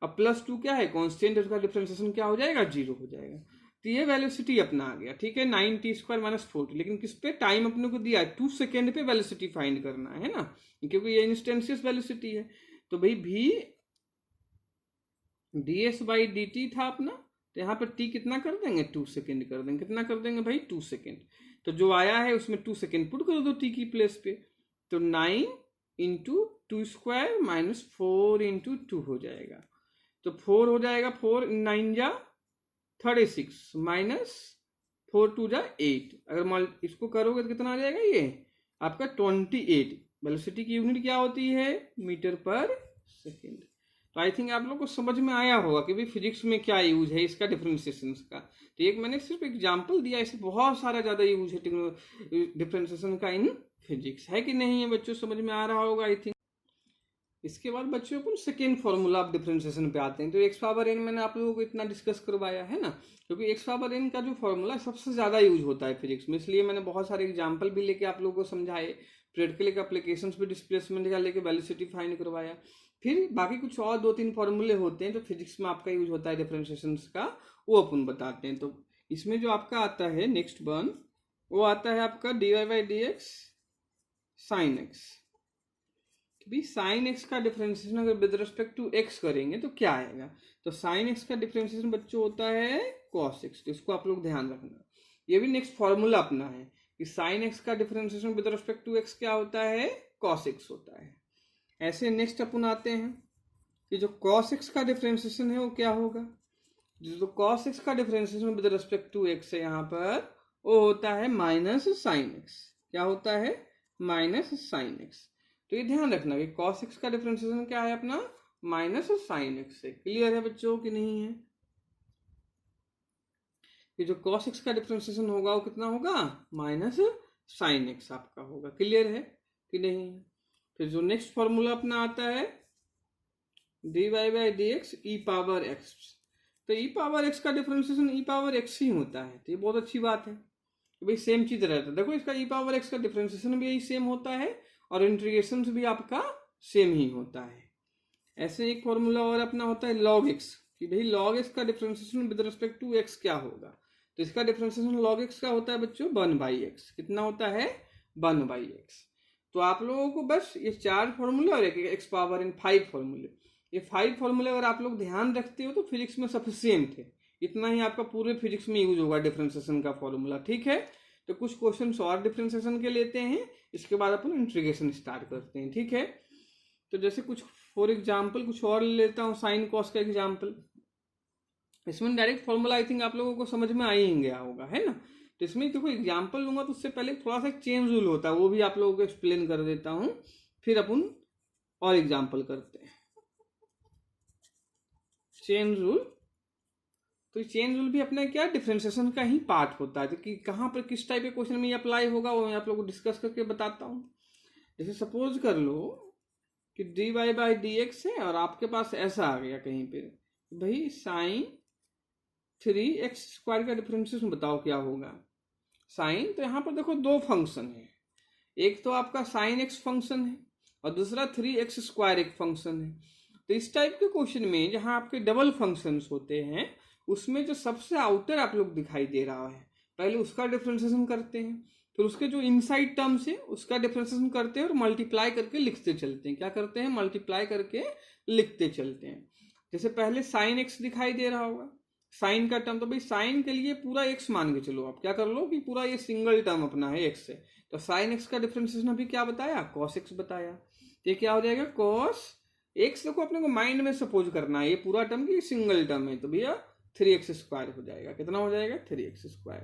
Speaker 1: अब +2 क्या है, कॉन्स्टेंट, उसका डिफरेंशिएशन क्या हो जाएगा, 0 हो जाएगा। तो ये वेलोसिटी अपना आ गया, ठीक है, 9t² - 4, लेकिन किस पे, टाइम अपने को दिया है 2 सेकेंड पे वेलोसिटी फाइंड करना है ना, क्योंकि ये इंस्टेंशियस वेलोसिटी है। तो भाई v ds by d T था अपना, तो यहाँ पर t कितना कर देंगे, 2 सेकेंड कर देंगे। कितना कर देंगे भाई, 2 सेकेंड। तो जो आया है उसमें 2 सेकेंड पुट कर दो t की प्लेस पे, तो 9 इंटू 2² -4 इंटू 2 हो जाएगा। तो 4 हो जाएगा, 4 9 जा 36 -4 2 जा 8। अगर इसको करोगे तो कितना आ जाएगा, ये आपका 28। वेलोसिटी की यूनिट क्या होती है, मीटर पर सेकेंड। तो आई थिंक आप लोग को समझ में आया होगा कि भाई फिजिक्स में क्या यूज है इसका, डिफरेंशिएशन का। तो एक मैंने सिर्फ एग्जांपल दिया, ऐसे बहुत सारा ज़्यादा यूज है डिफरेंशिएशन का इन फिजिक्स, है कि नहीं है बच्चों, समझ में आ रहा होगा आई थिंक। इसके बाद बच्चों अपन सेकेंड फॉर्मूला ऑफ डिफरेंशिएशन पे आते हैं। तो एक्स पावर एन मैंने आप लोगों को इतना डिस्कस करवाया है ना, क्योंकि एक्स पावर एन का जो फॉर्मूला सबसे ज़्यादा यूज होता है फिजिक्स में, इसलिए मैंने बहुत सारे एग्जाम्पल भी लेके आप लोगों को समझाए, प्रैक्टिकल के एप्लीकेशन भी डिस्प्लेसमेंट का लेके वेलोसिटी फाइंड करवाया। फिर बाकी कुछ और 2-3 फॉर्मूले होते हैं जो फिजिक्स में आपका यूज होता है डिफरेंशिएशन का, वो अपन बताते हैं। तो इसमें जो आपका आता है नेक्स्ट वन, वो आता है आपका dy by d x sine x. भी साइन एक्स का डिफरेंशिएशन अगर विद रिस्पेक्ट टू एक्स करेंगे तो क्या आएगा, तो साइन एक्स का डिफरेंशिएशन बच्चों होता है कॉस एक्स। तो इसको आप लोग ध्यान रखना, ये भी नेक्स्ट फॉर्मूला अपना है कि साइन एक्स का differentiation with respect to x क्या होता है, कॉस एक्स होता है। ऐसे नेक्स्ट अपन आते हैं कि जो कॉस एक्स का डिफरेंशिएशन है वो क्या होगा, जो कॉस एक्स का differentiation with respect to x है यहाँ पर, वो होता है माइनस साइन एक्स। क्या होता है, माइनस साइन एक्स। तो ये ध्यान रखना कि cos x का डिफरेंशिएशन क्या है अपना, माइनस साइन एक्स से। क्लियर है बच्चों कि नहीं है, कि जो cos x का डिफरेंशिएशन होगा वो कितना होगा, माइनस साइन एक्स आपका होगा। क्लियर है कि नहीं। फिर जो नेक्स्ट फॉर्मूला अपना आता है dy by d x E power x. तो ई पावर एक्स का डिफरेंशिएशन ई पावर एक्स ही होता है, तो ये बहुत अच्छी बात है, तो भाई सेम चीज रहता है। देखो इसका ई पावर एक्स का डिफरेंशिएशन भी यही सेम होता है और इंटीग्रेशन भी आपका सेम ही होता है। ऐसे एक फॉर्मूला और अपना होता है लॉग एक्स, कि भाई लॉग एक्स का differentiation with respect to x क्या होगा, तो इसका डिफरेंशिएशन लॉग एक्स का होता है बच्चों 1/x। कितना होता है, 1/x। तो आप लोगों को बस ये 4 फॉर्मूले और एक एक्स पावर इन 5 फॉर्मूले, ये 5 फॉर्मूले अगर आप लोग ध्यान रखते हो तो फिजिक्स में सफिशिएंट है, इतना ही आपका पूरे फिजिक्स में यूज होगा डिफरेंशिएशन का फॉर्मूला। ठीक है, तो कुछ क्वेश्चन और डिफरेंशिएशन के लेते हैं, इसके बाद अपन इंटीग्रेशन स्टार्ट करते हैं। ठीक है, तो जैसे कुछ फॉर एग्जांपल कुछ और ले लेता हूँ, साइन कॉस का एग्जांपल। इसमें डायरेक्ट फॉर्मूला आई थिंक आप लोगों को समझ में आ ही गया होगा, है ना। तो इसमें देखो एग्जांपल लूंगा तो उससे पहले थोड़ा सा चेन रूल होता है, वो भी आप लोगों को एक्सप्लेन कर देता हूँ, फिर अपन और एग्जाम्पल करते हैं। चेन रूल, तो चेन रूल भी अपना क्या डिफरेंशिएशन का ही पार्ट होता है, तो कि कहाँ पर किस टाइप के क्वेश्चन में ये अप्लाई होगा वो मैं आप लोगों को डिस्कस करके बताता हूँ। जैसे सपोज कर लो कि dy बाई डी एक्स है और आपके पास ऐसा आ गया कहीं पे, भाई साइन 3x² का डिफरेंशिएशन बताओ क्या होगा। साइन, तो यहाँ पर देखो 2 फंक्शन है, एक तो आपका साइन एक्स फंक्शन है और दूसरा 3x² एक फंक्शन है। तो इस टाइप के क्वेश्चन में जहाँ आपके डबल फंक्शंस होते हैं, उसमें जो सबसे आउटर आप लोग दिखाई दे रहा है, पहले उसका डिफरेंशिएशन करते हैं, फिर उसके जो इनसाइड टर्म्स है उसका डिफरेंशिएशन करते हैं और मल्टीप्लाई करके लिखते चलते हैं। क्या करते हैं, मल्टीप्लाई करके लिखते चलते हैं। जैसे पहले साइन एक्स दिखाई दे रहा होगा, साइन का टर्म, तो भाई साइन के लिए पूरा एक्स मान के चलो, आप क्या कर लो कि पूरा ये सिंगल टर्म अपना है एक्स से, तो साइन एक्स का डिफरेंशिएशन अभी क्या बताया, कॉस एक्स बताया। तो ये क्या हो जाएगा, कॉस एक्स। देखो अपने को माइंड में सपोज करना है ये पूरा टर्म की सिंगल टर्म है, तो भैया 3x² हो जाएगा। कितना हो जाएगा, 3x²।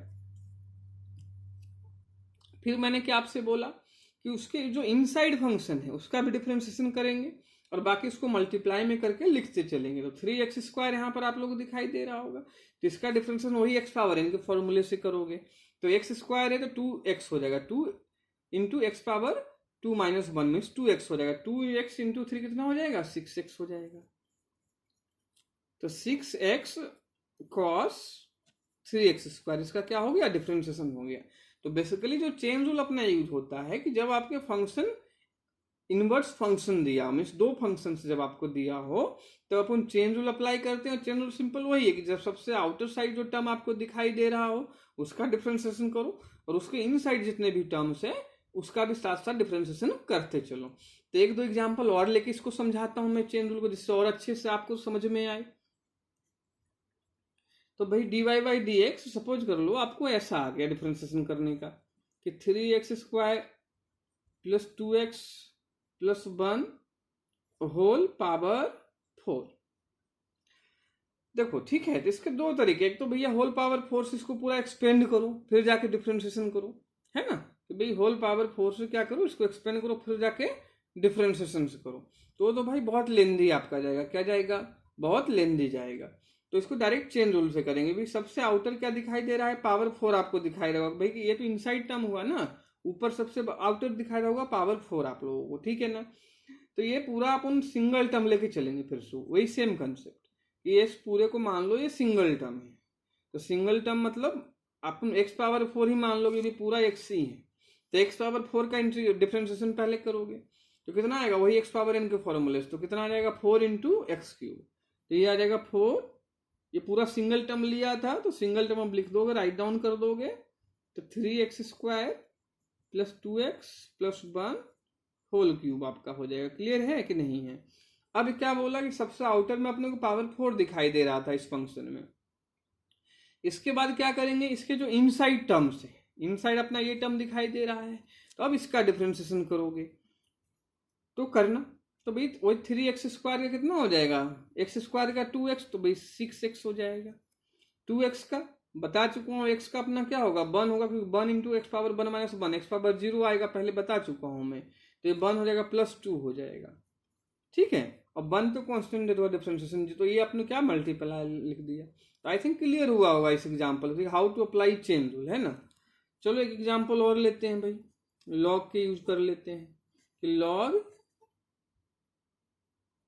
Speaker 1: फिर मैंने क्या आपसे बोला कि उसके जो इनसाइड फंक्शन है उसका भी डिफरेंशिएशन करेंगे और बाकी उसको मल्टीप्लाई में करके लिखते चलेंगे। तो 3x² यहाँ पर आप लोगों को दिखाई दे रहा होगा, तो इसका डिफरेंशिएशन वही एक्स पावर एन के फॉर्मूले से करोगे, तो x² है तो 2x हो जाएगा, 2 into x power 2 - 1 means 2x हो जाएगा, 2x इंटू 3 कितना हो जाएगा, 6x हो जाएगा। तो 6x cos 3x², इसका क्या हो गया, डिफरेंशिएशन हो गया। तो बेसिकली जो चेन रूल अपना यूज होता है कि जब आपके फंक्शन इनवर्स फंक्शन दिया, मीन्स 2 फंक्शन जब आपको दिया हो तो अपन चेन रूल अप्लाई करते हैं। चेन रूल सिंपल वही है कि जब सबसे आउटर साइड जो टर्म आपको दिखाई दे रहा हो उसका डिफरेंशिएशन करो और उसके इनसाइड जितने भी टर्म्स है उसका भी साथ साथ डिफरेंशिएशन करते चलो। तो 1-2 एग्जाम्पल और लेके इसको समझाता हूं मैं चेन रूल को, जिससे और अच्छे से आपको समझ में आए। तो भाई dy by d x suppose कर लो आपको ऐसा आ गया डिफरेंशिएशन करने का कि 3x² plus 2x plus 1 whole power 4। देखो ठीक है, तो इसके 2 तरीके, एक तो भैया होल पावर 4 से इसको पूरा एक्सपेंड करो फिर जाके डिफरेंशिएशन करो, है ना। तो भाई होल पावर 4 से क्या करो, इसको एक्सपेंड करो फिर जाके डिफरेंशिएशन से करो, तो भाई बहुत लेंदी आपका जाएगा। क्या जाएगा, बहुत लेंदी जाएगा। तो इसको डायरेक्ट चेन रूल से करेंगे। भाई सबसे आउटर क्या दिखाई दे रहा है, पावर 4 आपको दिखाई देगा भाई, ये तो इनसाइड टर्म हुआ ना, ऊपर सबसे आउटर दिखाई रहा होगा पावर 4 आप लोगों को, ठीक है ना। तो ये पूरा अपन सिंगल टर्म लेके चलेंगे फिर से, वही सेम कंसेप्ट। ये इस पूरे को मान लो ये सिंगल टर्म है, तो सिंगल टर्म मतलब अपन x पावर 4 ही मान लो कि पूरा x ही है, तो x पावर 4 का डिफरेंशिएशन पहले करोगे तो कितना आएगा, वही x पावर n के फॉर्मूले से, तो कितना आ जाएगा 4 इंटू एक्स क्यूब, तो ये आ जाएगा 4। ये पूरा सिंगल टर्म लिया था तो सिंगल टर्म अब लिख दोगे, राइट डाउन कर दोगे, तो 3x² plus 2x plus 1 whole cube आपका हो जाएगा। क्लियर है कि नहीं है? अब क्या बोला कि सबसे आउटर में अपने को पावर 4 दिखाई दे रहा था इस फंक्शन में। इसके बाद क्या करेंगे, इसके जो इनसाइड टर्म्स है, इनसाइड अपना ये टर्म दिखाई दे रहा है, तो अब इसका डिफरेंशिएशन करोगे तो करना, तो भाई वही 3x² का कितना हो जाएगा, x² का 2x, तो भाई 6x हो जाएगा। 2x का बता चुका हूँ, x का अपना क्या होगा 1 होगा, क्योंकि 1 into x power 1 minus 1, x power 0 आएगा, पहले बता चुका हूँ मैं, तो ये 1 हो जाएगा प्लस 2 हो जाएगा। ठीक है, और 1 तो कॉन्स्टेंट है डिफरेंशिएशन, तो ये अपने क्या मल्टीप्लाई लिख दिया। तो आई थिंक क्लियर हुआ होगा इस example, how to apply chain rule, है ना। चलो एक एग्जाम्पल और लेते हैं भाई, लॉग के यूज कर लेते हैं कि log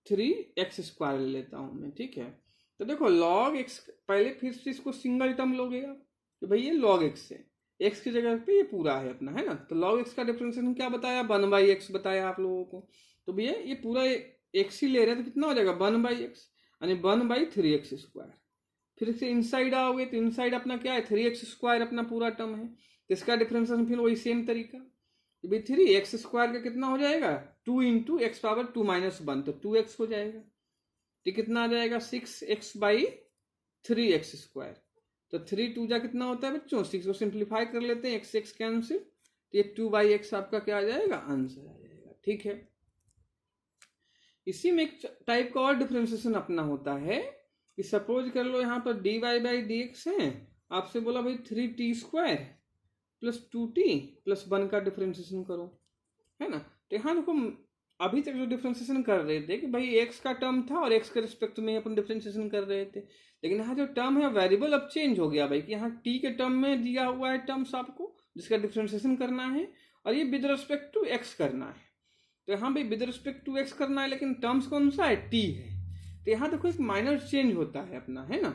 Speaker 1: 3x² ले लेता हूं मैं। ठीक है, तो देखो log x, पहले फिर से इसको सिंगल टर्म लोगे आप, तो भाई ये log x है, x की जगह पे ये पूरा है अपना, है ना। तो log x का डिफरेंशिएशन क्या बताया, 1/x बताया आप लोगों को, तो भैया ये पूरा x ही ले रहे हैं, तो कितना हो जाएगा 1/x, यानी 1/3x²। फिर से इनसाइड आओगे तो इनसाइड अपना क्या है 3x² अपना पूरा टर्म है, तो इसका डिफरेंशिएशन फिर वही सेम तरीका, तो भाई 3x² का कितना हो जाएगा 2 इंटू एक्स पावर 2 माइनस 1, तो 2x हो जाएगा, तो कितना आ जाएगा 6x/3x²। तो 3 2 जा कितना होता है बच्चों 6 को सिंप्लीफाई कर लेते हैं, x कैंसिल, तो ये 2/x आपका क्या आ जाएगा आंसर आ जाएगा। ठीक है, इसी में एक टाइप का और डिफरेंशिएशन अपना होता है कि सपोज कर लो यहाँ पर dy/dx है, आपसे बोला भाई 3t² प्लस 2t प्लस 1 का डिफरेंशिएशन करो, है ना। तो यहाँ देखो अभी तक जो डिफरेंशिएशन कर रहे थे कि भाई x का टर्म था और x के रिस्पेक्ट में अपन डिफरेंशिएशन कर रहे थे, लेकिन यहाँ जो टर्म है वेरिएबल अब चेंज हो गया भाई, कि यहाँ t के टर्म में दिया हुआ है टर्म्स आपको जिसका डिफरेंशिएशन करना है, और ये विद रिस्पेक्ट टू x करना है। तो यहाँ भाई विद रिस्पेक्ट टू x करना है, लेकिन टर्म्स कौन सा है t है, तो यहाँ देखो एक माइनर चेंज होता है अपना, है ना,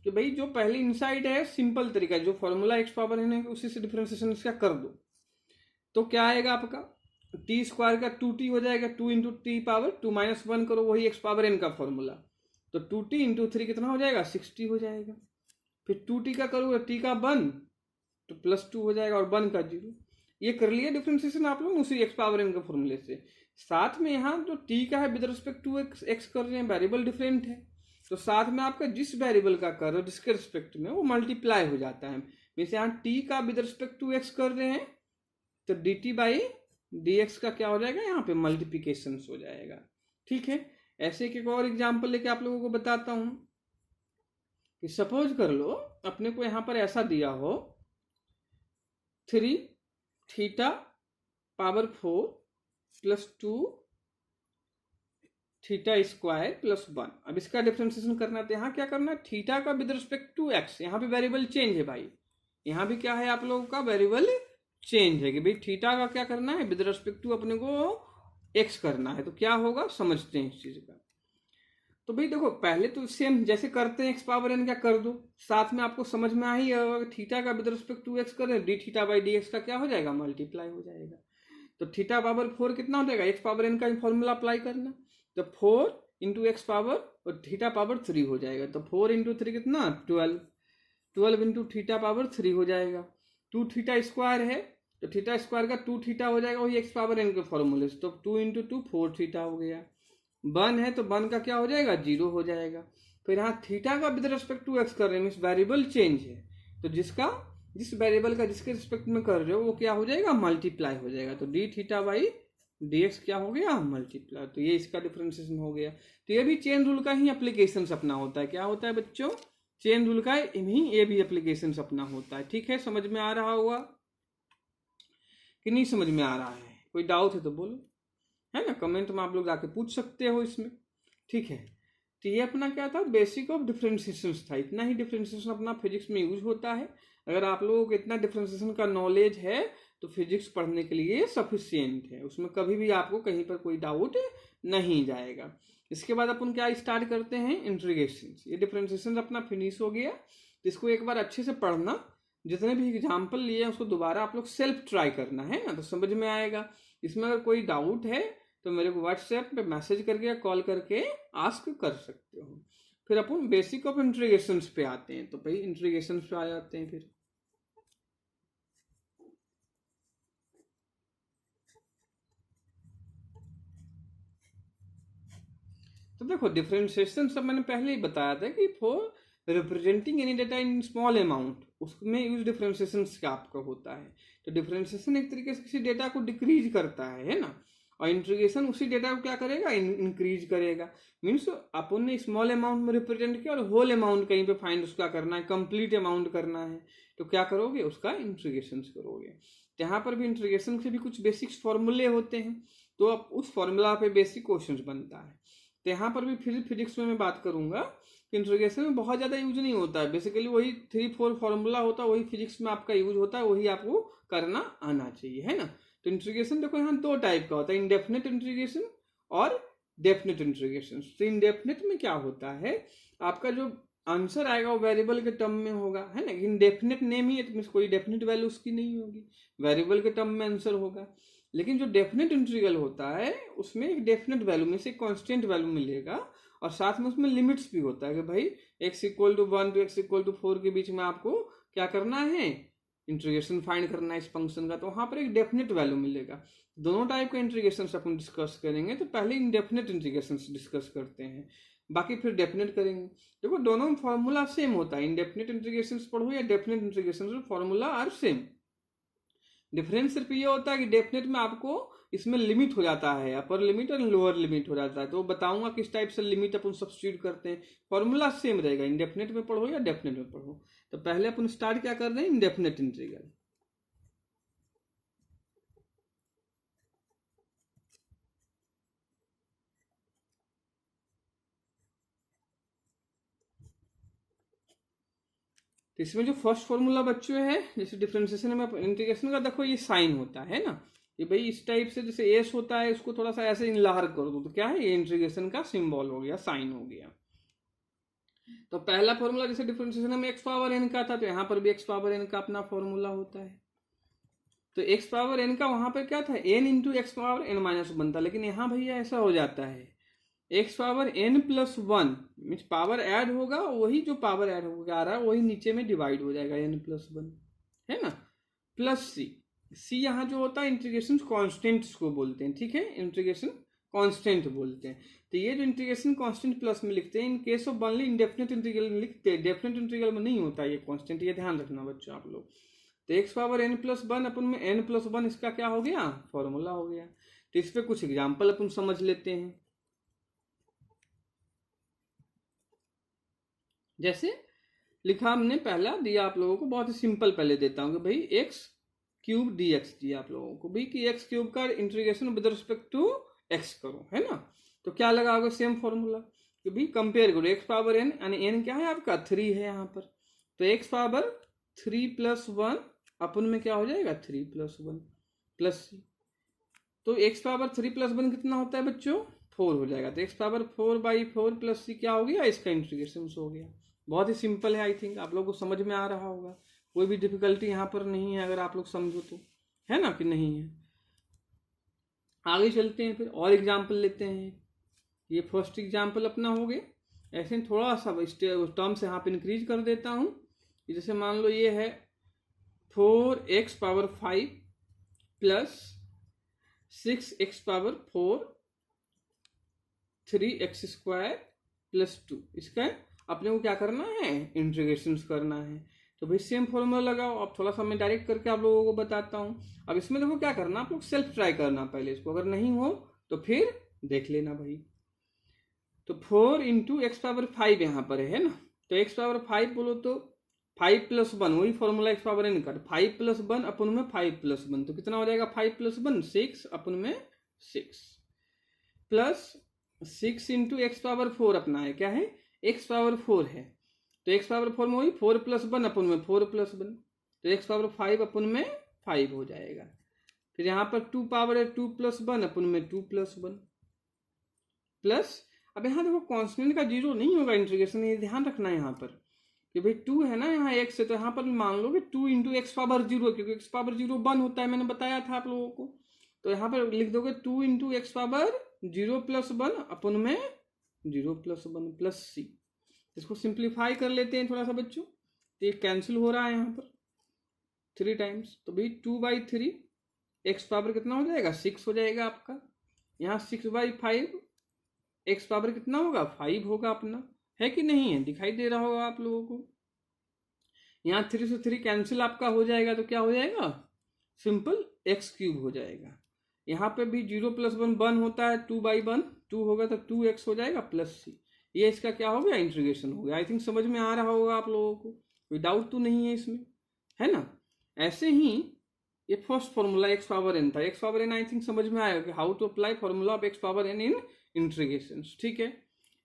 Speaker 1: कि भाई जो पहले इनसाइड है सिंपल तरीका, जो फॉर्मूला x पावर n है उसी से डिफरेंशिएशन इसका कर दो, तो क्या आएगा आपका t² का 2t हो जाएगा, 2 इंटू टी पावर 2 माइनस 1 करो, वही x पावर n का फॉर्मूला, तो 2t इंटू 3 कितना हो जाएगा 60 हो जाएगा। फिर 2t का करोगे t का 1 तो प्लस 2 हो जाएगा, और 1 का 0। ये कर लिया डिफरेंशिएशन आप लोग उसी x पावर n के फॉर्मूले से। साथ में यहाँ जो t का है विद रिस्पेक्ट टू x कर रहे हैं, वेरिएबल डिफरेंट है, तो साथ में आपका जिस वेरिएबल का कर रहे हो जिसके रिस्पेक्ट में वो मल्टीप्लाई हो जाता है। जैसे यहाँ t का विद रिस्पेक्ट टू x कर रहे हैं तो dt/dx का क्या हो जाएगा, यहाँ पे मल्टीप्लिकेशन हो जाएगा। ठीक है, ऐसे एक और एग्जाम्पल लेके आप लोगों को बताता हूं कि सपोज कर लो अपने को यहाँ पर ऐसा दिया हो 3θ पावर 4 प्लस 2θ² प्लस 1। अब इसका डिफरेंशिएशन करना है, तो यहाँ क्या करना है थीटा का विद रिस्पेक्ट टू x, यहाँ पे वेरिएबल चेंज है भाई, यहाँ भी क्या है आप लोगों का वेरिएबल चेंज है कि भाई थीटा का क्या करना है विद रिस्पेक्ट टू अपने को x करना है, तो क्या होगा समझते हैं इस चीज का। तो भाई देखो पहले तो सेम जैसे करते हैं x पावर n का कर दो, साथ में आपको समझ में आ ही थीटा का विद रिस्पेक्ट टू x करें dθ/dx का क्या हो जाएगा मल्टीप्लाई हो जाएगा। तो थीटा पावर 4 कितना हो जाएगा x पावर n का फॉर्मूला अप्लाई करना, तो 4 इंटू एक्स पावर और थीटा पावर 3 हो जाएगा, तो 4 इंटू 3 कितना 12 इंटू थीटा पावर 3 हो जाएगा। 2θ² है तो θ² का 2θ हो जाएगा वही x पावर n के फॉर्मूले से, तो 2 इंटू 2 4θ हो गया। 1 है तो 1 का क्या हो जाएगा 0 हो जाएगा। फिर यहाँ थीटा का विद रिस्पेक्ट टू x कर रहे हैं, मीन्स वेरिएबल चेंज है, तो जिस वेरिएबल का जिसके रिस्पेक्ट में कर रहे हो वो क्या हो जाएगा मल्टीप्लाई हो जाएगा, तो dθ/dx क्या हो गया मल्टीप्लाई। तो ये इसका डिफरेंशिएशन हो गया। तो ये भी चेन रूल का ही एप्लीकेशन अपना होता है। क्या होता है बच्चों चेन रूल का ही ये भी एप्लीकेशन अपना होता है। ठीक है, समझ में आ रहा होगा कि नहीं समझ में आ रहा है? कोई डाउट है तो बोलो, है ना, कमेंट में आप लोग आके पूछ सकते हो इसमें। ठीक है, तो ये अपना क्या था बेसिक ऑफ डिफरेंशिएशन था। इतना ही डिफरेंशिएशन अपना फिजिक्स में यूज होता है। अगर आप लोगों को इतना डिफरेंशिएशन का नॉलेज है तो फिजिक्स पढ़ने के लिए सफिशियंट है, उसमें कभी भी आपको कहीं पर कोई डाउट नहीं जाएगा। इसके बाद अपन क्या स्टार्ट करते हैं, इंटीग्रेशन। ये डिफरेंशिएशन अपना फिनिश हो गया, तो इसको एक बार अच्छे से पढ़ना, जितने भी एग्जाम्पल लिए हैं उसको दोबारा आप लोग सेल्फ ट्राई करना है ना, तो समझ में आएगा। इसमें अगर कोई डाउट है तो मेरे को व्हाट्सएप पे मैसेज करके या कॉल करके आस्क कर सकते हो। फिर अपन बेसिक ऑफ इंटीग्रेशंस पे आते हैं, तो भाई इंटीग्रेशंस पे आ जाते हैं। फिर तो देखो डिफरेंशिएशन सब मैंने पहले ही बताया था कि for representing any data in small amount, उसमें यूज डिफरेंशिएशन का आपका होता है। तो डिफरेंशिएशन एक तरीके से किसी डेटा को डिक्रीज करता है ना, और इंटीग्रेशन उसी डेटा को क्या करेगा, इंक्रीज करेगा। मीन्स अपन ने स्मॉल अमाउंट में रिप्रेजेंट किया और होल अमाउंट कहीं पे फाइंड उसका करना है, कंप्लीट अमाउंट करना है, तो क्या करोगे, उसका इंटीग्रेशन करोगे। यहाँ पर भी इंटीग्रेशन के भी कुछ बेसिक्स फॉर्मूले होते हैं, तो अब उस फॉर्मूला पे बेसिक क्वेश्चन बनता है। तो यहाँ पर भी फिर फिजिक्स में मैं बात करूंगा कि इंटीग्रेशन में बहुत ज़्यादा यूज नहीं होता है, बेसिकली वही 3-4 फॉर्मूला होता है, वही फिजिक्स में आपका यूज होता है, वही आपको करना आना चाहिए, है ना। तो इंटीग्रेशन देखो यहाँ 2 टाइप का होता है, इंडेफिनिट इंटीग्रेशन और डेफिनिट इंटीग्रेशन। तो इंडेफिनिट में क्या होता है, आपका जो आंसर आएगा वो वेरिएबल के टर्म में होगा, है ना। इंडेफिनिट नेम ही है, कोई डेफिनिट वैल्यू उसकी नहीं होगी, वेरिएबल के टर्म में आंसर होगा। लेकिन जो डेफिनेट इंटीग्रल होता है उसमें एक डेफिनेट वैल्यू में से कांस्टेंट वैल्यू मिलेगा, और साथ में उसमें लिमिट्स भी होता है कि भाई x = 1 to x = 4 के बीच में आपको क्या करना है, इंटीग्रेशन फाइंड करना है इस फंक्शन का, तो वहां पर एक डेफिनेट वैल्यू मिलेगा। दोनों टाइप के इंटीग्रेशन अपन डिस्कस करेंगे, तो पहले इंडेफिनेट इंटीग्रेशन डिस्कस करते हैं, बाकी फिर डेफिनेट करेंगे। देखो दोनों में फॉर्मूला सेम होता है, इंडेफिनेट इंटीग्रेशन पढ़ो या definite integration, formula are same. Difference सिर्फ ये होता है कि डेफिनेट में आपको इसमें लिमिट हो जाता है, अपर लिमिट और लोअर लिमिट हो जाता है, तो बताऊंगा किस टाइप से लिमिट अपन सब्स्टिट्यूट करते हैं। फॉर्मूला सेम रहेगा, इंडेफिनेट में पढ़ो या डेफिनेट में पढ़ो। तो पहले अपन स्टार्ट क्या कर रहे हैं, इंडेफिनेट इंटीग्रल। तो इसमें जो फर्स्ट फॉर्मूला बच्चों है, जैसे डिफरेंशिएशन में इंटीग्रेशन का, देखो ये साइन होता है ना, ये भाई इस टाइप से जैसे एस होता है, इसको थोड़ा सा ऐसे इनलार कर दो तो क्या है, ये इंटीग्रेशन का सिंबल हो गया, साइन हो गया। तो पहला फॉर्मूला जैसे डिफरेंशिएशन में x⁴n का था, तो यहाँ पर भी x⁴n का अपना फॉर्मूला होता है। तो x⁴n का वहां पर क्या था, n × x⁴n-1 था, लेकिन यहाँ भैया ऐसा हो जाता है x⁴n+1 मीन्स पावर ऐड होगा, वही जो पावर ऐड होगा आ रहा है वही नीचे में डिवाइड हो जाएगा n+1, है ना, प्लस c यहाँ जो होता है इंटीग्रेशन कांस्टेंट्स को बोलते हैं, ठीक है, इंटीग्रेशन कांस्टेंट बोलते हैं। तो ये जो इंटीग्रेशन कांस्टेंट प्लस में लिखते हैं, in case of only indefinite integral लिखते हैं, डेफिनेट इंटीग्रल में नहीं होता ये कांस्टेंट, ये ध्यान रखना बच्चों आप लोग। तो x⁴n+1 अपन में n+1 इसका क्या हो गया, फॉर्मूला हो गया। तो इस पे कुछ एग्जाम्पल अपन समझ लेते हैं। जैसे लिखा हमने, पहला दिया आप लोगों को, बहुत ही सिंपल पहले देता हूं कि भाई x³ dx दिया आप लोगों को, भाई कि x³ का integration with respect to x करो, है ना। तो क्या लगाओगे, सेम फॉर्मूला कि भाई कंपेयर करो x⁴n, यानी n क्या है आपका 3 है यहाँ पर, तो x⁴3+1 अपन में क्या हो जाएगा 3+1 प्लस c, तो x⁴3+1 कितना होता है बच्चों 4 हो जाएगा, तो x⁴4/4 प्लस c क्या हो गया, इसका इंटीग्रेशन हो गया। बहुत ही सिंपल है, आई थिंक आप लोगों को समझ में आ रहा होगा, कोई भी डिफिकल्टी यहाँ पर नहीं है अगर आप लोग समझो तो, है ना कि नहीं है। आगे चलते हैं, फिर और एग्जाम्पल लेते हैं। ये फर्स्ट एग्जाम्पल अपना हो गया, ऐसे थोड़ा सा टर्म्स यहाँ पे इंक्रीज कर देता हूँ। जैसे मान लो ये है 4x⁴ plus 6x⁴ 3x² plus 2, इसका अपने को क्या करना है, इंटीग्रेशन करना है। तो भाई सेम फॉर्मूला लगाओ। अब थोड़ा सा मैं डायरेक्ट करके आप लोगों को बताता हूँ। अब इसमें देखो क्या करना, आप लोग सेल्फ ट्राई करना पहले इसको, अगर नहीं हो तो फिर देख लेना भाई। तो 4 × x⁴ यहाँ पर है ना, तो x⁴ बोलो तो 5+1, वही फॉर्मूला x⁴n का, 5+1 अपन में 5+1, तो कितना हो जाएगा 5+1 6, अपन में 6 प्लस 6 × x⁴ अपना है, क्या है x⁴ है, तो x⁴ में वही 4+1 अपन में 4+1, तो x⁴ अपन में 5 हो जाएगा। फिर यहाँ पर 2 पावर है 2 + 1 अपन में 2 + 1 प्लस, अब यहाँ देखो कांस्टेंट का 0 नहीं होगा इंटीग्रेशन, ये ध्यान रखना है यहाँ पर कि भाई 2 है ना यहाँ x है, तो यहाँ पर मान लो कि 2 × x⁻0, क्योंकि x⁻0 1 होता है, मैंने बताया था आप लोगों को। तो यहाँ पर लिख दोगे 2 × x⁻0 + 1 अपन में 0 + 1 प्लस c। इसको सिंप्लीफाई कर लेते हैं थोड़ा सा बच्चों, तो ये कैंसिल हो रहा है यहाँ पर 3 टाइम्स, तो भाई 2/3 x पावर कितना हो जाएगा 6 हो जाएगा आपका। यहाँ 6/5 x पावर कितना होगा 5 होगा अपना, है कि नहीं है, दिखाई दे रहा होगा आप लोगों को। यहाँ 3 से 3 कैंसिल आपका हो जाएगा, तो क्या हो जाएगा सिंपल x³ हो जाएगा। यहाँ पे भी 0 + 1 1 होता है, 2/1 2 होगा तो 2x हो जाएगा प्लस c। ये इसका क्या हो गया इंटीग्रेशन हो गया। आई थिंक समझ में आ रहा होगा आप लोगों को, कोई डाउट तो नहीं है इसमें, है ना। ऐसे ही ये फर्स्ट फॉर्मूला x⁻n था, x⁻n आई थिंक समझ में आएगा कि how to apply formula of x⁻n in integrations, ठीक है।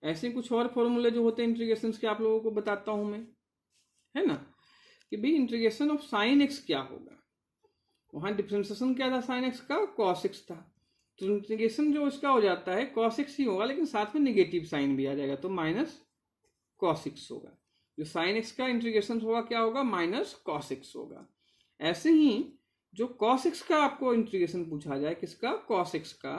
Speaker 1: ऐसे कुछ और फॉर्मूले जो होते हैं इंटीग्रेशंस के आप लोगों को बताता हूं मैं, है ना, कि भाई इंटीग्रेशन ऑफ sin x क्या होगा। वहां डिफरेंशिएशन क्या था sin x का cos x था, तो इंटीग्रेशन जो इसका हो जाता है cos x ही होगा, लेकिन साथ में नेगेटिव साइन भी आ जाएगा, तो -cos x होगा। जो sin x का इंटीग्रेशन होगा क्या होगा -cos x होगा। ऐसे ही जो cos x का आपको इंटीग्रेशन पूछा जाए, किसका cos x का,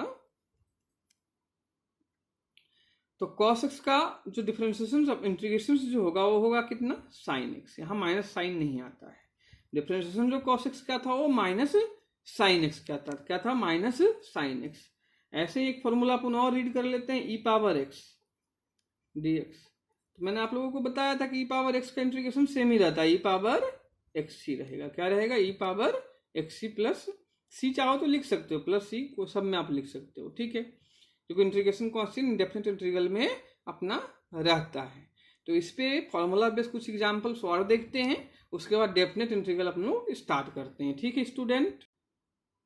Speaker 1: तो cos x का जो डिफरेंशिएशन ऑफ इंटीग्रेशन जो होगा वो होगा कितना sin x। यहाँ माइनस साइन नहीं आता है, डिफरेंशिएशन जो cos x का था वो -sin x का था, क्या था -sin x। ऐसे ही एक फॉर्मूला अपन और रीड कर लेते हैं e⁻x dx। तो मैंने आप लोगों को बताया था कि e⁻x का इंटीग्रेशन सेम ही रहता है, e⁻x ही रहेगा, क्या रहेगा e⁻x प्लस c, चाहो तो लिख सकते हो प्लस c को, सब में आप लिख सकते हो, ठीक है, क्योंकि इंटीग्रेशन कांस्टेंट इंडेफिनिट इंटीग्रल में अपना रहता है। तो इस पे फॉर्मूला बेस कुछ एग्जांपल्स और देखते हैं, उसके बाद डेफिनेट इंटीग्रल अपन लोग स्टार्ट करते हैं, ठीक है स्टूडेंट।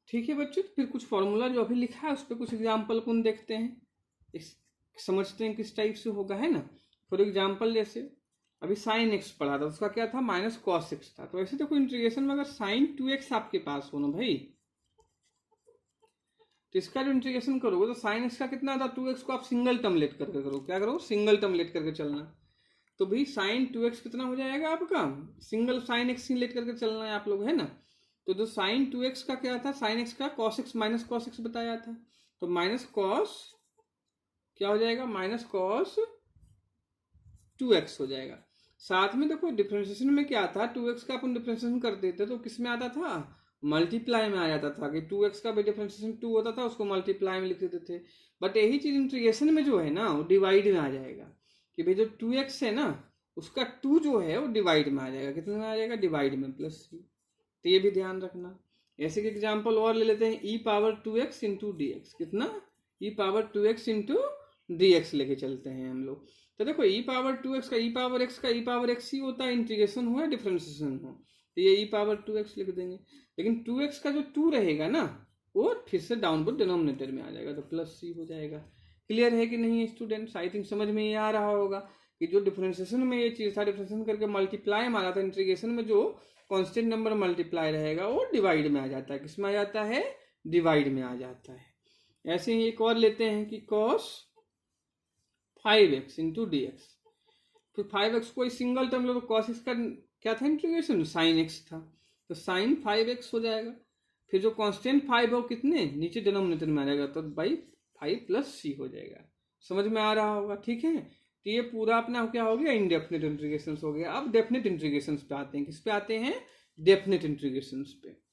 Speaker 1: ठीक है बच्चों, फिर कुछ फॉर्मूला जो अभी लिखा है उस पर कुछ एग्जाम्पल अपन देखते हैं, समझते हैं किस टाइप से होगा, है ना। फॉर एग्जाम्पल जैसे अभी sin x पढ़ा था, उसका क्या था -cos x था। तो ऐसे देखो इंटीग्रेशन में अगर sin 2x आपके पास हो ना भाई, तो इसका जो इंटीग्रेशन करोगे तो sin x का कितना था 2x को आप सिंगल टर्म लेट करके करो, क्या करो सिंगल टर्म लेट करके चलना। तो भाई sin 2x कितना हो जाएगा आपका, सिंगल sin x लेट करके चलना है आप लोग, है ना। तो जो sin 2x का क्या था, sin x का cos x -cos x बताया था, तो -cos क्या हो जाएगा -cos 2x हो जाएगा। साथ में देखो डिफरेंशिएशन में क्या था, 2x का अपन डिफरेंशिएशन कर देते तो किस में आता था मल्टीप्लाई में आ जाता था, कि 2x का भी डिफरेंशिएशन 2 होता था, उसको मल्टीप्लाई में लिख देते थे। बट यही चीज इंटीग्रेशन में जो है ना वो डिवाइड में आ जाएगा, कि भाई जो 2x है ना उसका 2 जो है वो डिवाइड में आ जाएगा, कितने में आ जाएगा डिवाइड में प्लस c। तो ये भी ध्यान रखना। ऐसे के एग्जाम्पल और ले लेते हैं e⁻2x × dx, कितना e⁻2x × dx लेके चलते हैं हम लोग। तो देखो e⁻2x का e⁻x का e⁻x ही होता है, इंटीग्रेशन हो या डिफरेंशिएशन हो, तो ये e⁻2x लिख देंगे। लेकिन 2x का जो 2 रहेगा ना वो फिर से डाउनवर्ड डिनोमिनेटर में आ जाएगा, तो प्लस c हो जाएगा। क्लियर है कि नहीं स्टूडेंट्स, आई थिंक समझ में ये आ रहा होगा कि जो डिफरेंशिएशन में ये चीज था, डिफरेंशिएशन करके मल्टीप्लाई में आ रहा था, इंटीग्रेशन में जो कांस्टेंट नंबर मल्टीप्लाई रहेगा वो डिवाइड में आ जाता है, किस में आ जाता है डिवाइड में आ जाता है। ऐसे ही एक और लेते हैं कि cos 5x × dx, फिर 5x कोई सिंगल टर्म लो तो cos x का क्या था इंटीग्रेशन sin x था, तो sin 5x हो जाएगा। फिर जो कांस्टेंट 5 हो कितने नीचे डिनोमिनेटर में आ जाएगा, तो भाई 5 + c हो जाएगा। समझ में आ रहा होगा, ठीक है। तो ये पूरा अपना क्या हो गया इंडेफिनिट इंटीग्रेशंस हो गया। अब डेफिनिट इंटीग्रेशंस पे आते हैं, किस पे आते हैं डेफिनिट इंटीग्रेशंस पे।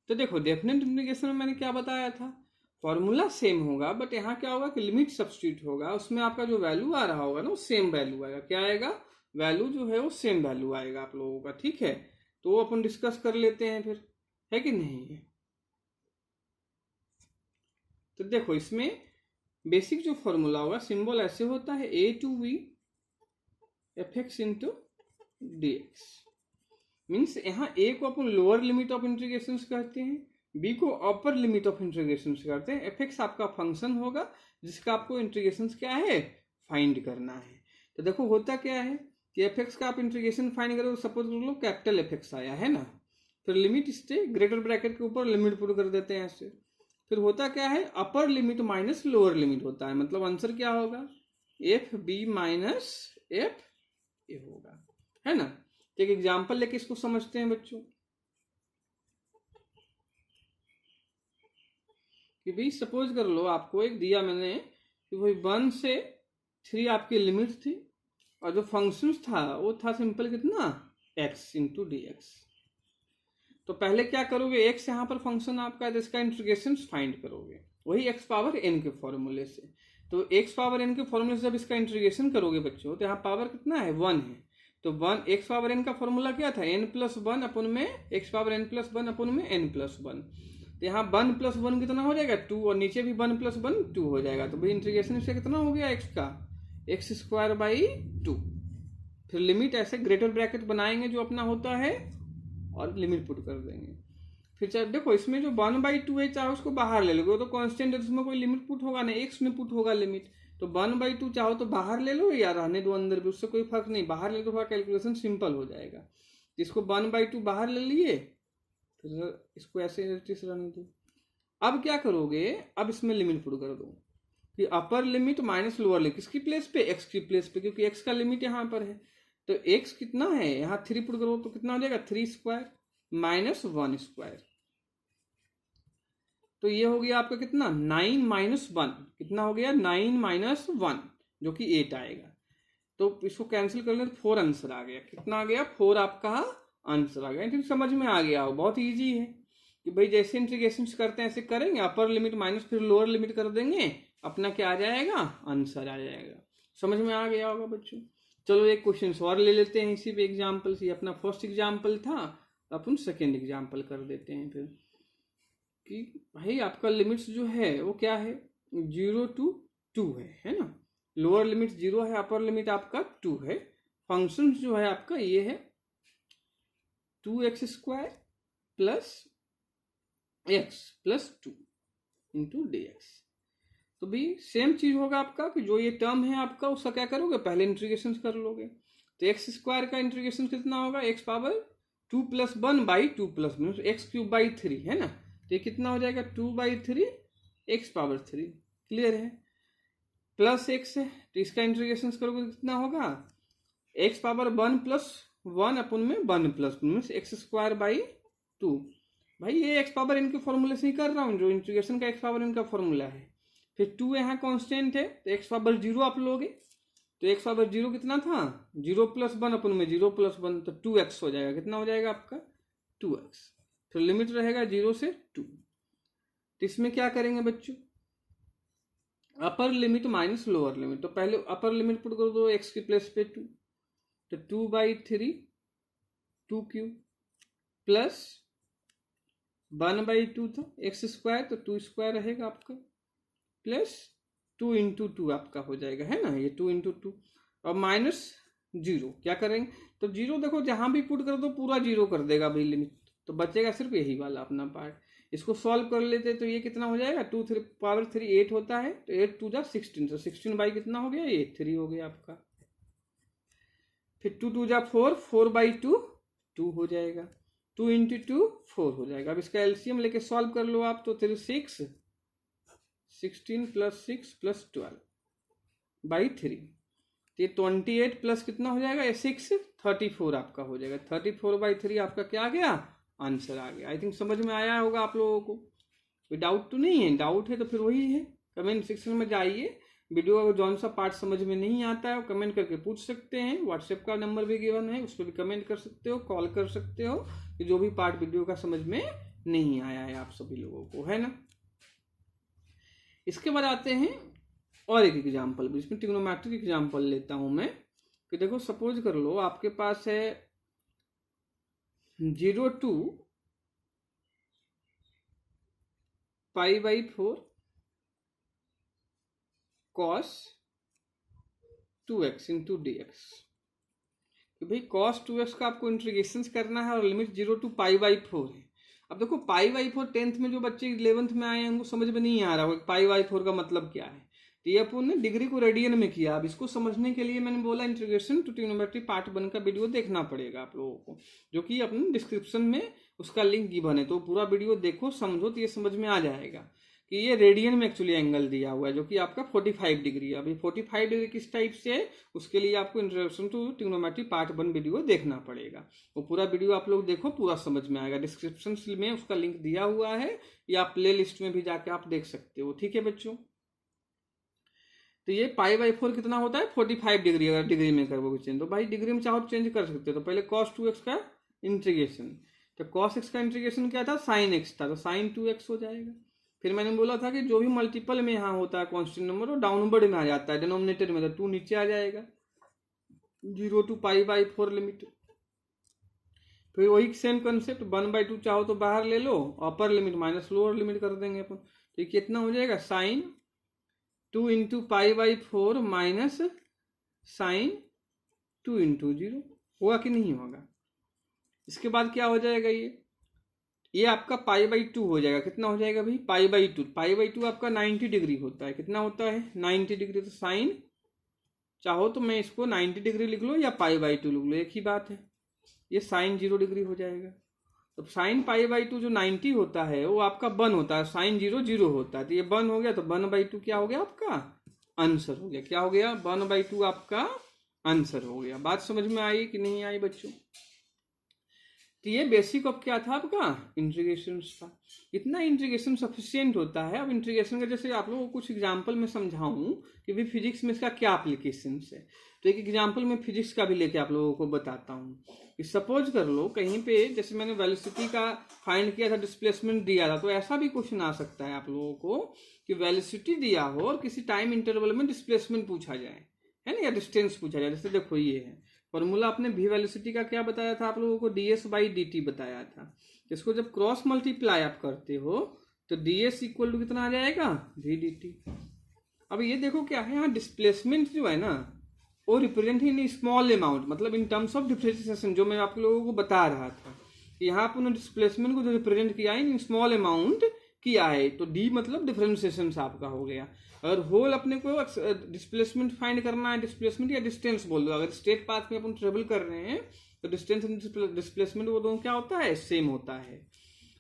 Speaker 1: तो देखो डेफिनेट इंटीग्रेशन में मैंने क्या बताया था, फॉर्मूला सेम होगा, बट यहाँ क्या होगा कि लिमिट सब्स्टिट्यूट होगा, उसमें आपका जो वैल्यू आ रहा होगा ना वो सेम वैल्यू आएगा। क्या आएगा वैल्यू जो है वो सेम वैल्यू आएगा आप लोगों का, ठीक है। तो वो अपन डिस्कस कर लेते हैं फिर, है कि नहीं। तो देखो इसमें बेसिक जो फॉर्मूला होगा सिंबल ऐसे होता है a to v fx × dx। Means यहाँ ए को अपन लोअर लिमिट ऑफ इंटीग्रेशन कहते हैं, बी को अपर लिमिट ऑफ इंटीग्रेशन करते हैं। एफ एक्स आपका फंक्शन होगा जिसका आपको इंटीग्रेशन क्या है, फाइंड करना है। तो देखो होता क्या है कि एफ एक्स का आप इंटीग्रेशन फाइंड करो, सपोज कर लो कैपिटल एफ एक्स आया है ना, फिर लिमिट स्टे ग्रेटर ब्रैकेट के ऊपर लिमिट पुट कर देते हैं ऐसे। फिर होता क्या है, upper limit minus lower limit होता है, मतलब आंसर क्या होगा, f b minus f a होगा, है ना। एक एग्जाम्पल लेके इसको समझते हैं बच्चों कि भाई सपोज कर लो आपको एक दिया मैंने कि भाई 1 से 3 आपकी लिमिट थी और जो फंक्शन था वो था सिंपल कितना, x इंटू डी एक्स। तो पहले क्या करोगे, x यहाँ पर फंक्शन आपका है तो इसका इंटीग्रेशन फाइंड करोगे वही x पावर n के फॉर्मूले से। तो x पावर n के फॉर्मूले से जब इसका इंटीग्रेशन करोगे बच्चों तो यहाँ पावर कितना है, 1 है। तो 1 x पावर n का फॉर्मूला क्या था, n प्लस वन अपन में x power n plus one अपन में n प्लस वन। तो यहाँ 1 प्लस वन कितना हो जाएगा, 2, और नीचे भी 1 प्लस वन 2 हो जाएगा। तो भाई इंटीग्रेशन इसका कितना हो गया x का, एक्स स्क्वायर बाई 2। फिर लिमिट ऐसे ग्रेटर ब्रैकेट बनाएंगे जो अपना होता है और लिमिट पुट कर देंगे। फिर चाहे देखो इसमें जो 1/2 है चाहे उसको बाहर ले लो, तो कांस्टेंट है, उसमें कोई लिमिट पुट होगा नहीं, एक्स में पुट होगा लिमिट। तो 1/2 चाहो तो बाहर ले लो या रहने दो अंदर भी, उससे कोई फर्क नहीं, बाहर ले दो, कैलकुलेशन सिंपल हो जाएगा। इसको 1/2 बाहर ले लिए, फिर इसको ऐसे रहने दो। अब क्या करोगे, अब इसमें लिमिट पुट कर दो कि अपर लिमिट माइनस लोअर लिमिट किसकी प्लेस पे, एक्स की प्लेस पे, क्योंकि एक्स का लिमिट यहाँ पर है। तो एक्स कितना है, यहाँ 3 पुट करो तो कितना हो जाएगा, 3 स्क्वायर माइनस 1 स्क्वायर। तो ये हो गया आपका कितना, 9 माइनस 1, कितना हो गया 9 माइनस 1 जो कि 8 आएगा। तो इसको कैंसिल कर लें तो 4 आंसर आ गया, कितना आ गया, 4 आपका आंसर आ गया। ठीक समझ में आ गया हो, बहुत ईजी है कि भाई जैसे इंटीग्रेशन करते हैं ऐसे करेंगे, अपर लिमिट माइनस फिर लोअर लिमिट कर देंगे, अपना क्या आ जाएगा, आंसर आ जाएगा। समझ में आ गया होगा बच्चों। चलो एक क्वेश्चन और ले लेते हैं इसी पे एग्जाम्पल से, अपना फर्स्ट एग्जाम्पल था, अपन सेकेंड एग्जाम्पल कर देते हैं फिर कि भाई आपका लिमिट्स जो है वो क्या है, 0 to 2 है ना। लोअर लिमिट 0 है, अपर लिमिट आपका 2 है। फंक्शन जो है आपका ये है 2x square plus x plus 2 into D x. तो भी सेम चीज होगा आपका कि जो ये टर्म है आपका उसका क्या करोगे, पहले इंटीग्रेशन कर लोगे। तो एक्स स्क्वायर का इंटीग्रेशन कितना होगा, x power 2 plus 1 by 2 plus one, x cube by 3 है ना। तो ये कितना हो जाएगा, 2/3 एक्स पावर 3, क्लियर है। प्लस एक्स है तो इसका इंटीग्रेशन करोगे तो कितना होगा, एक्स पावर 1 प्लस 1 अपन में 1 plus one x square by 2। भाई ये एक्स पावर इनके फॉर्मूले से ही कर रहा हूँ, जो इंटीग्रेशन का एक्स पावर इनका फॉर्मूला है। फिर 2 यहाँ कांस्टेंट है तो एक्स पावर 0 आप लोगे, तो एक्स पावर 0 कितना था, 0 प्लस 1 अपन में 0 प्लस 1, तो 2x हो जाएगा, कितना हो जाएगा आपका 2x। फिर लिमिट रहेगा 0 से 2। तो इसमें क्या करेंगे बच्चों, अपर लिमिट माइनस लोअर लिमिट। तो पहले अपर लिमिट पुट कर दो x की प्लेस पे 2, तो 2/3 2 क्यूब प्लस 1/2 था एक्स स्क्वायर, तो 2 स्क्वायर रहेगा आपका, प्लस 2 इंटू 2 आपका हो जाएगा, है ना, ये 2 इंटू 2 और माइनस 0। क्या करेंगे, तो 0 देखो जहां भी पुट कर दो पूरा 0 कर देगा भाई लिमिट, तो बचेगा सिर्फ यही वाला अपना पार्ट। इसको सॉल्व कर लेते तो ये कितना हो जाएगा, 2 3 पावर 3 8 होता है, तो 8 2 जा 16, तो 16 बाई कितना हो गया, ये 3 हो गया आपका। फिर 2 2 जा 4, 4/2 2 हो जाएगा, 2 इंटू 2 4 हो जाएगा। अब इसका एलसीएम लेके सॉल्व कर लो आप, तो 3 6 16 प्लस 6 प्लस 12/3, ये 28 प्लस कितना हो जाएगा, ये 6 34 आपका हो जाएगा। 34/3 आपका क्या आ गया, आंसर आ गया। आई थिंक समझ में आया होगा आप लोगों को, कोई डाउट तो नहीं है, डाउट है तो फिर वही है, कमेंट सेक्शन में जाइए। वीडियो का जौन सा पार्ट समझ में नहीं आता है वो कमेंट करके पूछ सकते हैं, व्हाट्सएप का नंबर भी गिवन है, उस पर भी कमेंट कर सकते हो, कॉल कर सकते हो कि जो भी पार्ट वीडियो का समझ में नहीं आया है आप सभी लोगों को, है ना। इसके बाद आते हैं और एक एग्जाम्पल भी, इसमें ट्रिग्नोमेट्रिक एग्जाम्पल लेता हूं मैं कि देखो सपोज कर लो आपके पास है 0 to π/4 cos 2x into D x. कि भाई cos 2x का आपको इंटीग्रेशन करना है और लिमिट 0 to π/4 है। अब देखो π/4 10th में जो बच्चे 11th में आए हैं उनको समझ में नहीं आ रहा होगा π/4 का मतलब क्या है। तो ये अपन ने डिग्री को रेडियन में किया। अब इसको समझने के लिए मैंने बोला इंटीग्रेशन टू ट्रिग्नोमेट्री पार्ट 1 का वीडियो देखना पड़ेगा आप लोगों को, जो कि अपने डिस्क्रिप्शन में उसका लिंक गिवन है। तो पूरा वीडियो देखो, समझो, तो ये समझ में आ जाएगा कि ये रेडियन में एक्चुअली एंगल दिया हुआ है, जो कि आपका 45 डिग्री है। अभी 45 डिग्री किस टाइप से है उसके लिए आपको introduction to trigonometry part 1 video देखना पड़ेगा। वो पूरा वीडियो आप लोग देखो, पूरा समझ में आएगा। डिस्क्रिप्शन में उसका लिंक दिया हुआ है, या प्ले लिस्ट में भी जाके आप देख सकते हो। ठीक है बच्चों, तो ये π/4 कितना होता है 45 डिग्री। अगर डिग्री में करोगे चेंज तो भाई डिग्री में चाहो तो चेंज कर सकते हो। तो पहले cos 2x का इंटीग्रेशन, तो cos x का इंटीग्रेशन क्या था sin x था, तो sin 2x हो जाएगा। फिर मैंने बोला था कि जो भी मल्टीपल में यहाँ होता है कांस्टेंट नंबर वो डाउनवर्ड में आ जाता है, डिनोमिनेटर में, तो 2 नीचे आ जाएगा, 0 to π/4 लिमिट। फिर वही सेम कंसेप्ट 1/2 चाहो तो बाहर ले लो, upper limit minus lower limit कर देंगे अपन। तो ये कितना हो जाएगा sin 2 into π/4 minus sin 2 into 0। होगा कि नहीं होगा। इसके बाद क्या हो जाएगा, ये आपका π/2 हो जाएगा। कितना हो जाएगा भाई π/2 आपका 90 डिग्री होता है। कितना होता है 90 डिग्री। तो साइन, चाहो तो मैं इसको 90 डिग्री लिख लो या π/2 लिख लो, एक ही बात है। ये साइन 0 डिग्री हो जाएगा। तो साइन π/2 जो 90 होता है वो आपका 1 होता है, साइन 0 0 होता है। तो ये 1 हो गया, तो 1/2 क्या हो गया आपका आंसर हो गया। क्या हो गया 1/2 आपका आंसर हो गया। बात समझ में आई कि नहीं आई बच्चों। तो ये बेसिक ऑफ क्या था आपका इंटीग्रेशन था। इतना इंटीग्रेशन सफिशियंट होता है। अब इंटीग्रेशन का जैसे आप लोगों को कुछ एग्जांपल में समझाऊं कि भी फिजिक्स में इसका क्या एप्लीकेशन है, तो एक एग्जांपल में फिजिक्स का भी लेके आप लोगों को बताता हूँ। कि सपोज कर लो कहीं पे, जैसे मैंने वेलोसिटी का फाइंड किया था, डिस्प्लेसमेंट दिया था, तो ऐसा भी क्वेश्चन आ सकता है आप लोगों को कि वेलोसिटी दिया हो और किसी टाइम इंटरवल में डिस्प्लेसमेंट पूछा जाए, है ना, या डिस्टेंस पूछा जाए। जैसे देखो ये है फॉर्मूला, आपने भी वेलोसिटी का क्या बताया था आप लोगों को, ds/dt बताया था। इसको जब क्रॉस मल्टीप्लाई आप करते हो तो ds इक्वल टू कितना आ जाएगा v/dt। अब ये देखो क्या है, यहाँ डिस्प्लेसमेंट जो है ना वो रिप्रेजेंट इन स्मॉल अमाउंट, मतलब इन टर्म्स ऑफ डिफरेंशिएशन, जो मैं आप लोगों को बता रहा था। यहाँ पर डिस्प्लेसमेंट को जो रिप्रेजेंट किया है इन स्मॉल अमाउंट किया है, तो d मतलब डिफरेंशिएशन आपका हो गया। अगर होल अपने को डिस्प्लेसमेंट फाइंड करना है, डिस्प्लेसमेंट या डिस्टेंस बोल दो, अगर स्ट्रेट पाथ में अपन ट्रेवल कर रहे हैं तो डिस्टेंस एंड डिस्प्लेसमेंट वो दोनों क्या होता है सेम होता है।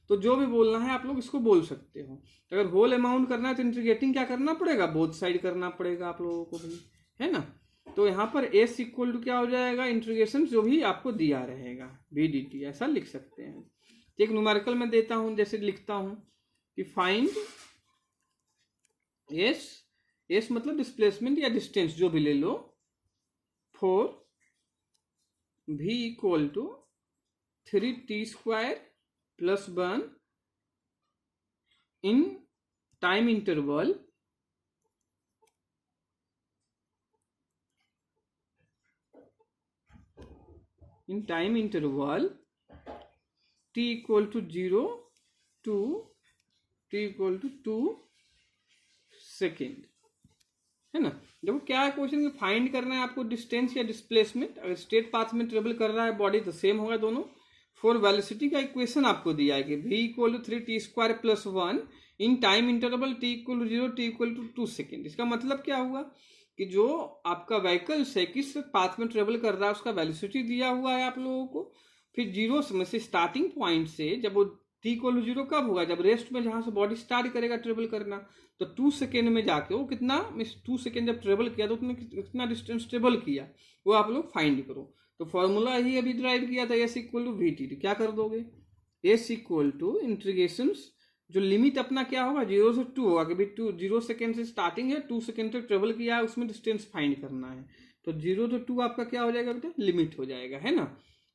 Speaker 1: तो जो भी बोलना है आप लोग इसको बोल सकते हो। अगर होल अमाउंट करना है तो इंटीग्रेटिंग क्या करना पड़ेगा, बोथ साइड करना पड़ेगा आप लोगों को भी, है ना। तो यहाँ पर s इक्वल टू क्या हो जाएगा, इंटीग्रेशन जो भी आपको दिया रहेगा v/dt, ऐसा लिख सकते हैं। तो एक न्यूमेरिकल में देता हूँ, जैसे लिखता हूँ कि फाइंड s मतलब डिस्प्लेसमेंट या डिस्टेंस जो भी ले लो, for v equal to 3t² + 1 in time interval t equal to 0 to t equal to 2 second, है ना। देखो क्या है क्वेश्चन, फाइंड करना है आपको डिस्टेंस या डिस्प्लेसमेंट। अगर स्ट्रेट पाथ में ट्रेवल कर रहा है बॉडी तो सेम होगा दोनों। फॉर वेलोसिटी का इक्वेशन आपको दिया है कि v equal to 3t² + 1 in time interval t equal to 0 t equal to 2 second. इसका मतलब क्या हुआ कि जो आपका व्हीकल्स है किस पाथ में ट्रेवल कर रहा है उसका वेलोसिटी दिया हुआ है आप लोगों को। फिर 0 में से स्टार्टिंग पॉइंट से जब वो t इक्वल टू 0 कब होगा, जब रेस्ट में जहां से बॉडी स्टार्ट करेगा ट्रेवल करना, तो 2 सेकेंड में जाके वो कितना 2 सेकेंड जब ट्रेवल किया तो उसने कितना डिस्टेंस ट्रेवल किया वो आप लोग फाइंड करो। तो फॉर्मूला ही अभी ड्राइव किया था s इक्वल टू v/t। क्या कर दोगे, s इक्वल टू इंटीग्रेशन, जो लिमिट अपना क्या होगा 0 से 2 होगा, कि भाई 0 सेकेंड से स्टार्टिंग है, 2 सेकेंड तक ट्रेवल किया है, उसमें डिस्टेंस फाइंड करना है। तो 0 से 2 आपका क्या हो जाएगा बेटा, लिमिट हो जाएगा, है ना।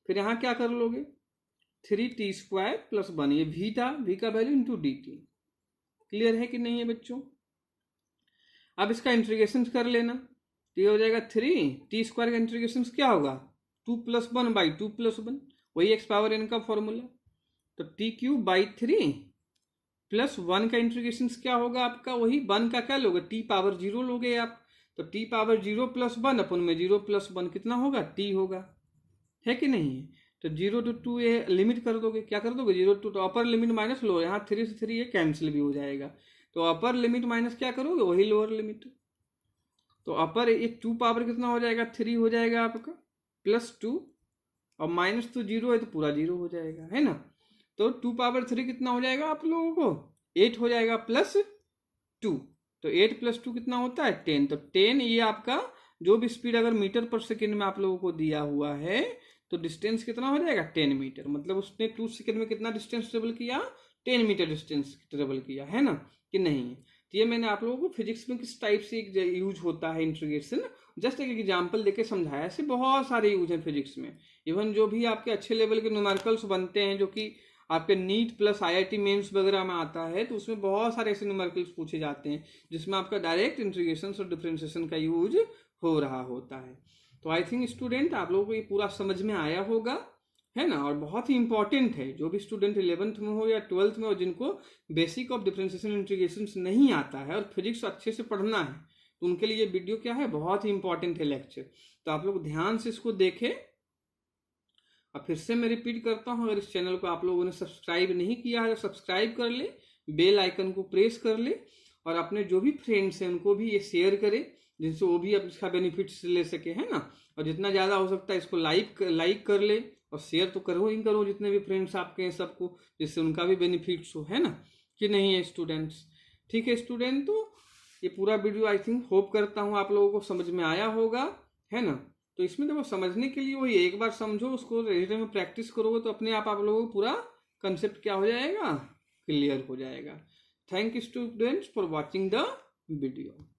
Speaker 1: फिर यहाँ क्या कर लोगे 3t² + 1, ये v था, v का वैल्यू इंटू dt। क्लियर है कि नहीं है बच्चों। अब इसका इंटीग्रेशन कर लेना, तो ये हो जाएगा 3t² का इंटीग्रेशन क्या होगा 2 + 1/2 + 1, वही x⁴n का फॉर्मूला। तो t³/3 + 1 का इंटीग्रेशन क्या होगा आपका, वही 1 का क्या लोगे t⁴0 लोगे आप। तो t⁴0 + 1 अपन में 0 + 1 कितना होगा t होगा। है कि नहीं है। तो 0 to 2 ये लिमिट कर दोगे, क्या कर दोगे 0 to, तो अपर लिमिट माइनस लोअर, यहाँ 3 से 3 ये कैंसिल भी हो जाएगा, तो अपर लिमिट माइनस क्या करोगे वही लोअर लिमिट। तो अपर ये 2 पावर कितना हो जाएगा 3 हो जाएगा आपका, +2, और माइनस तो 0 है तो पूरा 0 हो जाएगा, है ना। तो 2 पावर 3 कितना हो जाएगा आप लोगों को 8 हो जाएगा +2, तो 8 + 2 कितना होता है 10। तो 10 ये आपका जो भी स्पीड अगर मीटर पर सेकेंड में आप लोगों को दिया हुआ है तो डिस्टेंस कितना हो जाएगा 10 मीटर, मतलब उसने 2 सेकेंड में कितना डिस्टेंस ट्रेवल किया 10 मीटर डिस्टेंस ट्रेवल किया, है ना कि नहीं। तो ये मैंने आप लोगों को फिजिक्स में किस टाइप से यूज होता है इंटीग्रेशन, जस्ट एक एग्जाम्पल देके समझाया। ऐसे बहुत सारे यूज हैं फिजिक्स में। इवन जो भी आपके अच्छे लेवल के न्यूमेरिकल्स बनते हैं जो कि आपके नीट प्लस IIT मेंस वगैरह में आता है, तो उसमें बहुत सारे ऐसे न्यूमेरिकल्स पूछे जाते हैं जिसमें आपका डायरेक्ट इंटीग्रेशन और डिफरेंशिएशन का यूज हो रहा होता है। तो आई थिंक स्टूडेंट आप लोगों को ये पूरा समझ में आया होगा, है ना। और बहुत ही इंपॉर्टेंट है, जो भी स्टूडेंट 11th में हो या 12th में हो जिनको बेसिक ऑफ डिफरेंशिएशन इंटीग्रेशन नहीं आता है और फिजिक्स अच्छे से पढ़ना है, तो उनके लिए वीडियो क्या है बहुत ही इंपॉर्टेंट है लेक्चर। तो आप लोग ध्यान से इसको देखें। और फिर से मैं रिपीट करता हूँ, अगर इस चैनल को आप लोगों ने सब्सक्राइब नहीं किया है तो सब्सक्राइब कर ले, बेल आइकन को प्रेस कर ले, और अपने जो भी फ्रेंड्स हैं उनको भी ये शेयर करें जिनसे वो भी अब इसका बेनिफिट्स ले सके, है ना। और जितना ज़्यादा हो सकता है इसको लाइक कर ले, और शेयर तो करो ही करो जितने भी फ्रेंड्स आपके हैं सबको, जिससे उनका भी बेनिफिट्स हो, है ना कि नहीं है स्टूडेंट्स। ठीक है स्टूडेंट, तो ये पूरा वीडियो आई थिंक होप करता हूँ आप लोगों को समझ में आया होगा, है ना। तो इसमें देखो समझने के लिए वही एक बार समझो, उसको रिटन में प्रैक्टिस करोगे तो अपने आप लोगों को पूरा कंसेप्ट क्या हो जाएगा क्लियर हो जाएगा। Thank you students for watching the video.